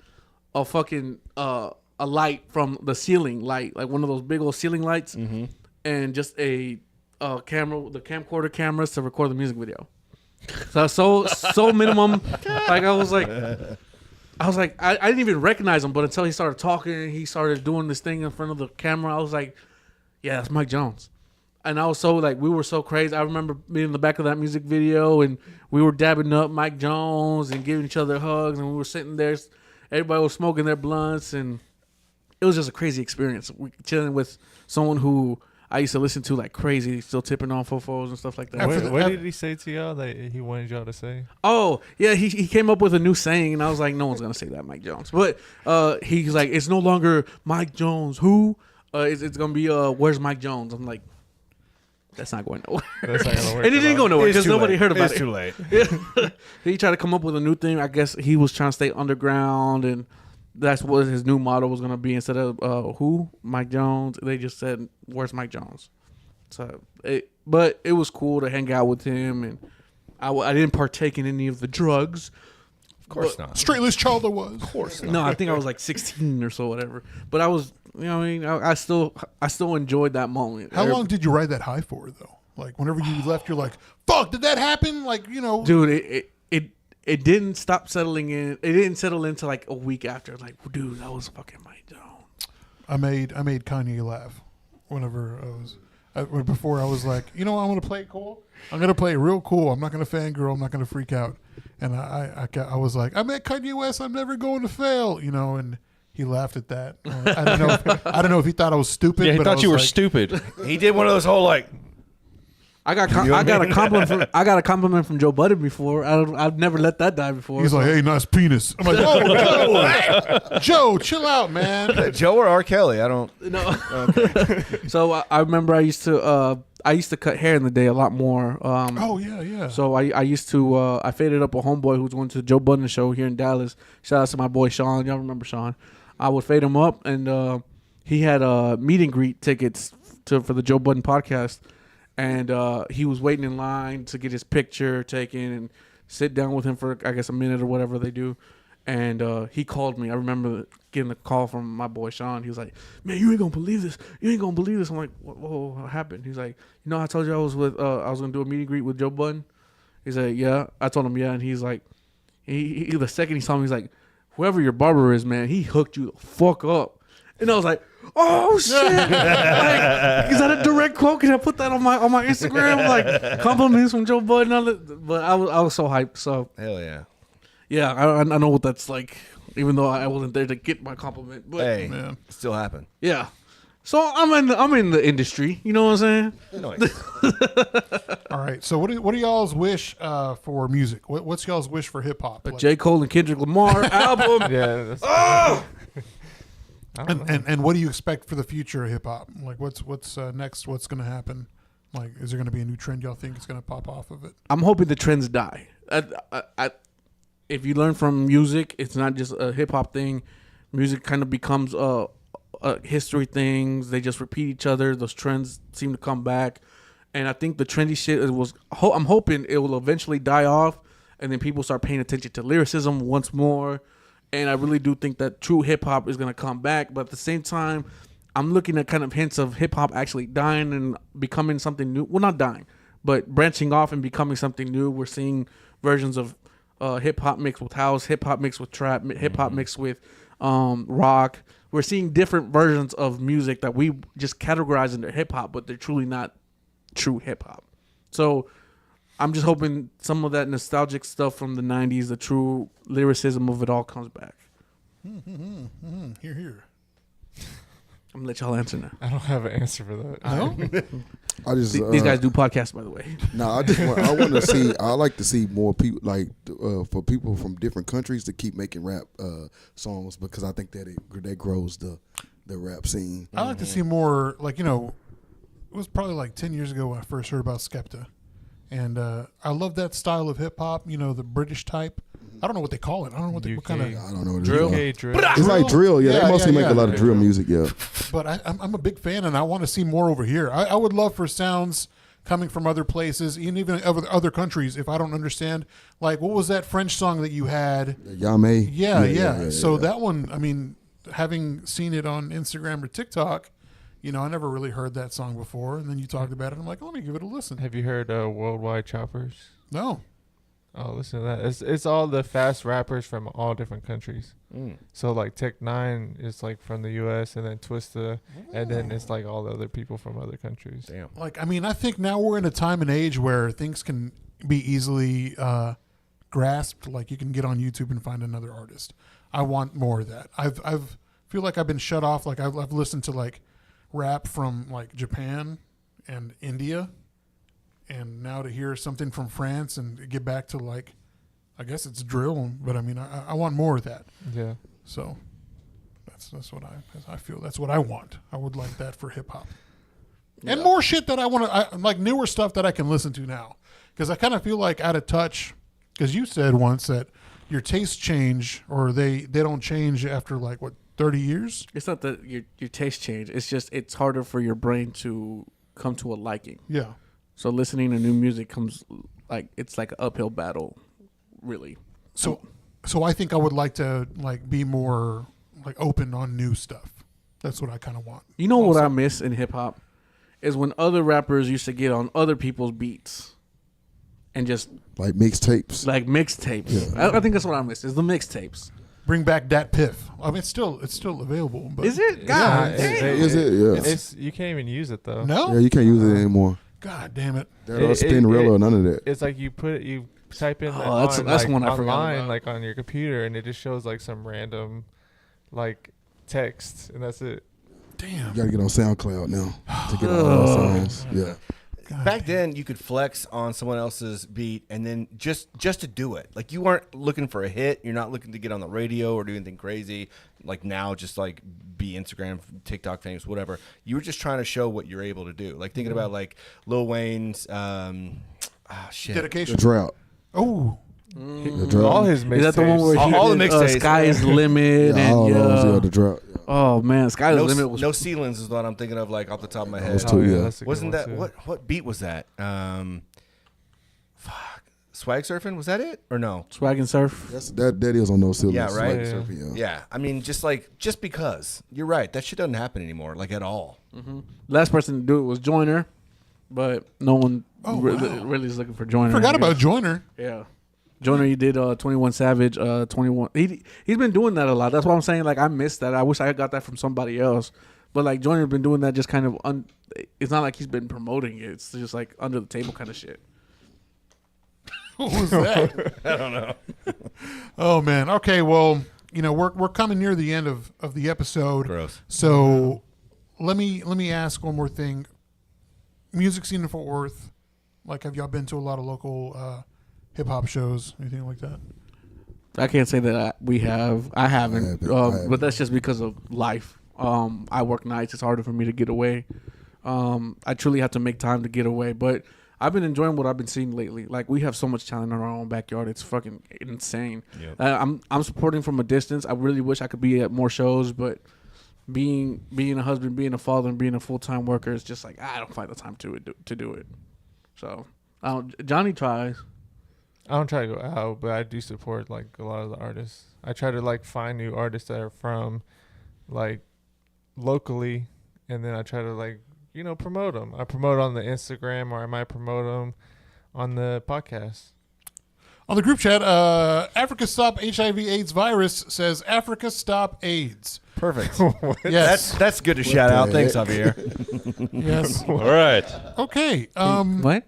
a fucking a light from the ceiling, like one of those big old ceiling lights, and just a camera, the camcorder cameras to record the music video. So minimum. Like I was like, I didn't even recognize him, but until he started talking, he started doing this thing in front of the camera. I was like, yeah, that's Mike Jones. And I was so like, we were so crazy. I remember being in the back of that music video, and we were dabbing up Mike Jones and giving each other hugs, and we were sitting there. Everybody was smoking their blunts, and it was just a crazy experience. We chilling with someone who I used to listen to like crazy, still tipping on fofos and stuff like that. What did he say to y'all that he wanted y'all to say? Oh, yeah, he came up with a new saying, and I was like, no one's going to say that, Mike Jones. But he's like, it's no longer Mike Jones. Who? It's going to be, where's Mike Jones? I'm like, That's not going nowhere. That's not gonna work. And it didn't go nowhere It's because too nobody late. heard about It's it. too late. He tried to come up with a new thing. I guess he was trying to stay underground, and that's what his new motto was going to be. Instead of who Mike Jones, they just said, "Where's Mike Jones?" So, but it was cool to hang out with him, and I didn't partake in any of the drugs. Of course not. Straightless child I was. Of course not. No, I think I was like 16 or so, whatever. But I was, you know, what I mean, I still enjoyed that moment. How long did you ride that high for, though? Like, whenever you left, you're like, fuck, did that happen? Like, you know. Dude, it didn't stop settling in. It didn't settle into like a week after. Like, dude, that was fucking Mike Jones. I made Kanye laugh whenever before I was like, you know what, I'm going to play it cool. I'm going to play it real cool. I'm not going to fangirl. I'm not going to freak out. And I was like, I met Kanye West. I'm never going to fail, you know, and he laughed at that. I don't know if he thought I was stupid. Yeah, he but thought you were like, stupid. He did one of those whole like. I got a compliment from Joe Budden before. I've never let that die before. He's like, hey, nice penis. I'm like, whoa, Joe, chill out, man. Joe or R. Kelly? I don't. No. So I remember I used to cut hair in the day a lot more. Oh yeah. So I used to I faded up a homeboy who was going to the Joe Budden show here in Dallas. Shout out to my boy Sean. Y'all remember Sean? I would fade him up, and he had meet and greet tickets for the Joe Budden podcast, and he was waiting in line to get his picture taken and sit down with him for I guess a minute or whatever they do. And he called me. I remember getting a call from my boy Sean. He was like, "Man, you ain't gonna believe this. You ain't gonna believe this." I'm like, "What happened?" He's like, "You know, I told you I was gonna do a meet and greet with Joe Budden." He's like, "Yeah." I told him, "Yeah," and he's like, he the second he saw me, he's like, "Whoever your barber is, man, he hooked you the fuck up." And I was like, "Oh shit!" Like, is that a direct quote? Can I put that on my Instagram? Like compliments from Joe Budden. But I was so hyped. So Hell yeah. yeah, I know what that's like, even though I wasn't there to get my compliment. But Hey, man. it still happened. yeah, so I'm in the industry. You know what I'm saying? Nice. All right. So what do y'all's wish for music? What's y'all's wish for hip hop? A J. Cole and Kendrick Lamar album. Yeah. That's, I don't know. And what do you expect for the future of hip hop? Like what's next? What's going to happen? Like, is there going to be a new trend y'all think is going to pop off of it? I'm hoping the trends die. If you learn from music, it's not just a hip hop thing. Music kind of becomes a history things. They just repeat each other. Those trends seem to come back, and I think the trendy shit I'm hoping it will eventually die off, and then people start paying attention to lyricism once more. And I really do think that true hip hop is gonna come back. But at the same time, I'm looking at kind of hints of hip hop actually dying and becoming something new. Well, not dying, but branching off and becoming something new. We're seeing versions of hip hop mixed with house, hip hop mixed with trap, hip hop mixed with rock. We're seeing different versions of music that we just categorize into hip hop, but they're truly not true hip hop. So I'm just hoping some of that nostalgic stuff from the 90s, the true lyricism of it all comes back. Here. I'm going to let y'all answer now. I don't have an answer for that. No? I just These guys do podcasts, by the way. No, I want to see. I like to see more people, like for people from different countries to keep making rap songs, because I think that that grows the rap scene. I like to see more, like, you know, it was probably like 10 years ago when I first heard about Skepta. And I love that style of hip hop, you know, the British type. I don't know what they call it. I don't know what kind of I don't know what Drill. it is. Drill. It's like drill. Yeah, they mostly make yeah. a lot of drill music. Yeah. But I'm a big fan, and I want to see more over here. I would love for sounds coming from other places, even other countries, if I don't understand. Like, what was that French song that you had? Yame. Yeah. So that one, I mean, having seen it on Instagram or TikTok, you know, I never really heard that song before. And then you talked about it. I'm like, let me give it a listen. Have you heard Worldwide Choppers? No. Oh, listen to that. It's all the fast rappers from all different countries. So like Tech Nine is like from the U.S. and then Twista, and then it's like all the other people from other countries. Damn. Like, I mean, I think now we're in a time and age where things can be easily grasped. Like, you can get on YouTube and find another artist. I want more of that. I've feel like I've been shut off. Like, I've listened to like rap from like Japan and India, and now to hear something from France and get back to, like, I guess it's drill, but I mean, I want more of that. Yeah. So that's what I feel. That's what I want. I would like that for hip hop. and more shit that I want to, like newer stuff that I can listen to now. Because I kind of feel like out of touch. Because you said once that your tastes change, or they don't change after like what 30 years. It's not that your taste change. It's just it's harder for your brain to come to a liking. Yeah. So listening to new music comes like it's like an uphill battle, really. So I think I would like to like be more like open on new stuff. That's what I kind of want. You know what I miss in hip hop is when other rappers used to get on other people's beats and just like mixtapes. like mixtapes. Yeah. I think that's what I miss is the mixtapes. Bring back Dat Piff. I mean, it's still available. But Is it? God, damn. Is it? Yeah. It's you can't even use it though. No. Yeah, you can't use it anymore. God damn it. That or Spinrilla or none of that. It's like you type in that that's on, one I like, forgot online, about. like on your computer, and it just shows like some random like text, and that's it. Damn. You gotta get on SoundCloud now to get all the songs. Yeah. God Back damn. then, you could flex on someone else's beat, and then just to do it. Like you weren't looking for a hit. You're not looking to get on the radio or do anything crazy. Like now, just like be Instagram, TikTok famous, whatever. You were just trying to show what you're able to do. Like thinking about like Lil Wayne's shit. Dedication. The Drought. Oh. The Drought. All his Is that the one where he All the did, mixtapes. Sky's Limit Yeah, all and those, yeah, The Drought. Yeah. oh man, Sky's No, Limit was no ceilings is what I'm thinking of, like off the top of my head. Those two, yeah. That's a good Wasn't one, that too. what beat was that? Swag Surfing, was that it or no? Swag and Surf. That is on those ceilings. Yeah, right? Yeah. Yeah, I mean, just because you're right, that shit doesn't happen anymore, like at all. Last person to do it was Joyner, but no one really, wow. really is looking for Joyner. Forgot I guess. about Joyner. Yeah. Joyner, you did 21 Savage, 21. He's been doing that a lot. That's why I'm saying, like, I missed that. I wish I got that from somebody else. But, like, Joyner's been doing that just kind of, it's not like he's been promoting it. It's just, like, under the table kind of shit. What was that? I don't know. Oh man. Okay. Well, we're coming near the end of the episode. Gross. So let me ask one more thing. Music scene in Fort Worth. Like, have y'all been to a lot of local hip hop shows, anything like that? I can't say that we have. I haven't. But that's just because of life. I work nights. It's harder for me to get away. I truly have to make time to get away. But I've been enjoying what I've been seeing lately. Like, we have so much talent in our own backyard. It's fucking insane. Yep. I'm supporting from a distance. I really wish I could be at more shows, but being a husband, being a father, and being a full-time worker is just like, I don't find the time to do it. So Johnny tries. I don't try to go out, but I do support like a lot of the artists. I try to like find new artists that are from like locally, and then I try to like promote them. I promote on the Instagram, or I might promote them on the podcast. On the group chat, Africa Stop HIV/AIDS Virus says Africa Stop AIDS. Perfect. Yes. That's good to shout out. Thanks, heck? Javier. Yes. All right. Okay. What?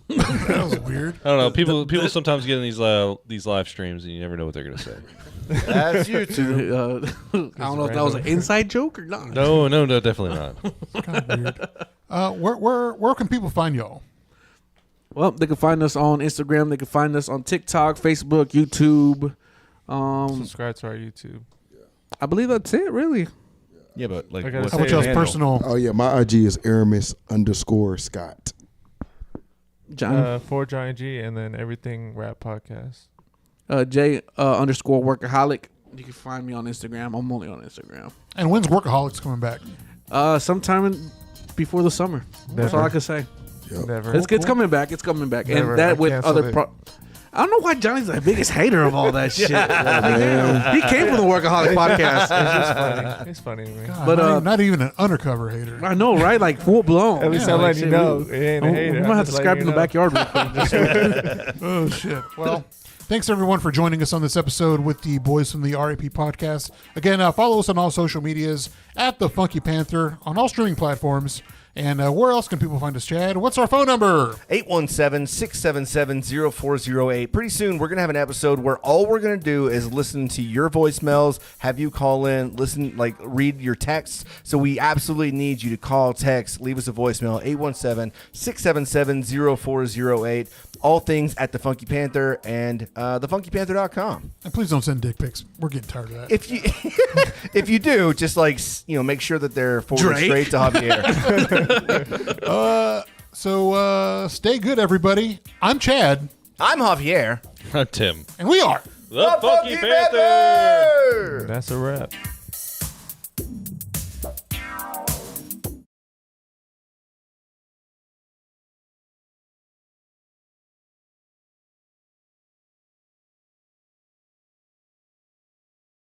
That was weird. I don't know. People sometimes get in these live streams and you never know what they're gonna say. That's YouTube. I don't know if that was an inside joke or not. No, definitely not. Kind of weird. Where can people find y'all? Well, they can find us on Instagram. They can find us on TikTok, Facebook, YouTube. Subscribe to our YouTube. I believe that's it, really. Yeah, but like, I gotta what's How say about your y'all's handle? personal? Oh yeah, my IG is Aramis_Scott. John, For Johnny G, and then everything rap podcast. J_workaholic. You can find me on Instagram. I'm only on Instagram. And when's Workaholics coming back? Sometime before the summer. That's all I can say. Yep. Never. It's coming back. It's coming back. Never. And that I with canceled other it. I don't know why Johnny's the biggest hater of all that shit. He came from the Workaholic podcast. It's funny to me. God, But, not even an undercover hater. I know, right? Like full blown. At least Yeah, I'm like, letting you shit, know. we- It ain't a I'm hater. gonna have to just scrap in letting the you know. backyard real quick. Oh shit. Well, thanks everyone for joining us on this episode with the boys from the R.A.P podcast. Again, follow us on all social medias at the Funky Panther on all streaming platforms. And where else can people find us, Chad? What's our phone number? 817-677-0408. Pretty soon, we're going to have an episode where all we're going to do is listen to your voicemails, have you call in, listen, like read your texts. So we absolutely need you to call, text, leave us a voicemail, 817-677-0408. All things at The Funky Panther and thefunkypanther.com. And please don't send dick pics. We're getting tired of that. If you if you do, just like, make sure that they're forward Drake? straight to Javier. So stay good, everybody. I'm Chad, I'm Javier. Tim. and we are The Funky Panther. That's a wrap.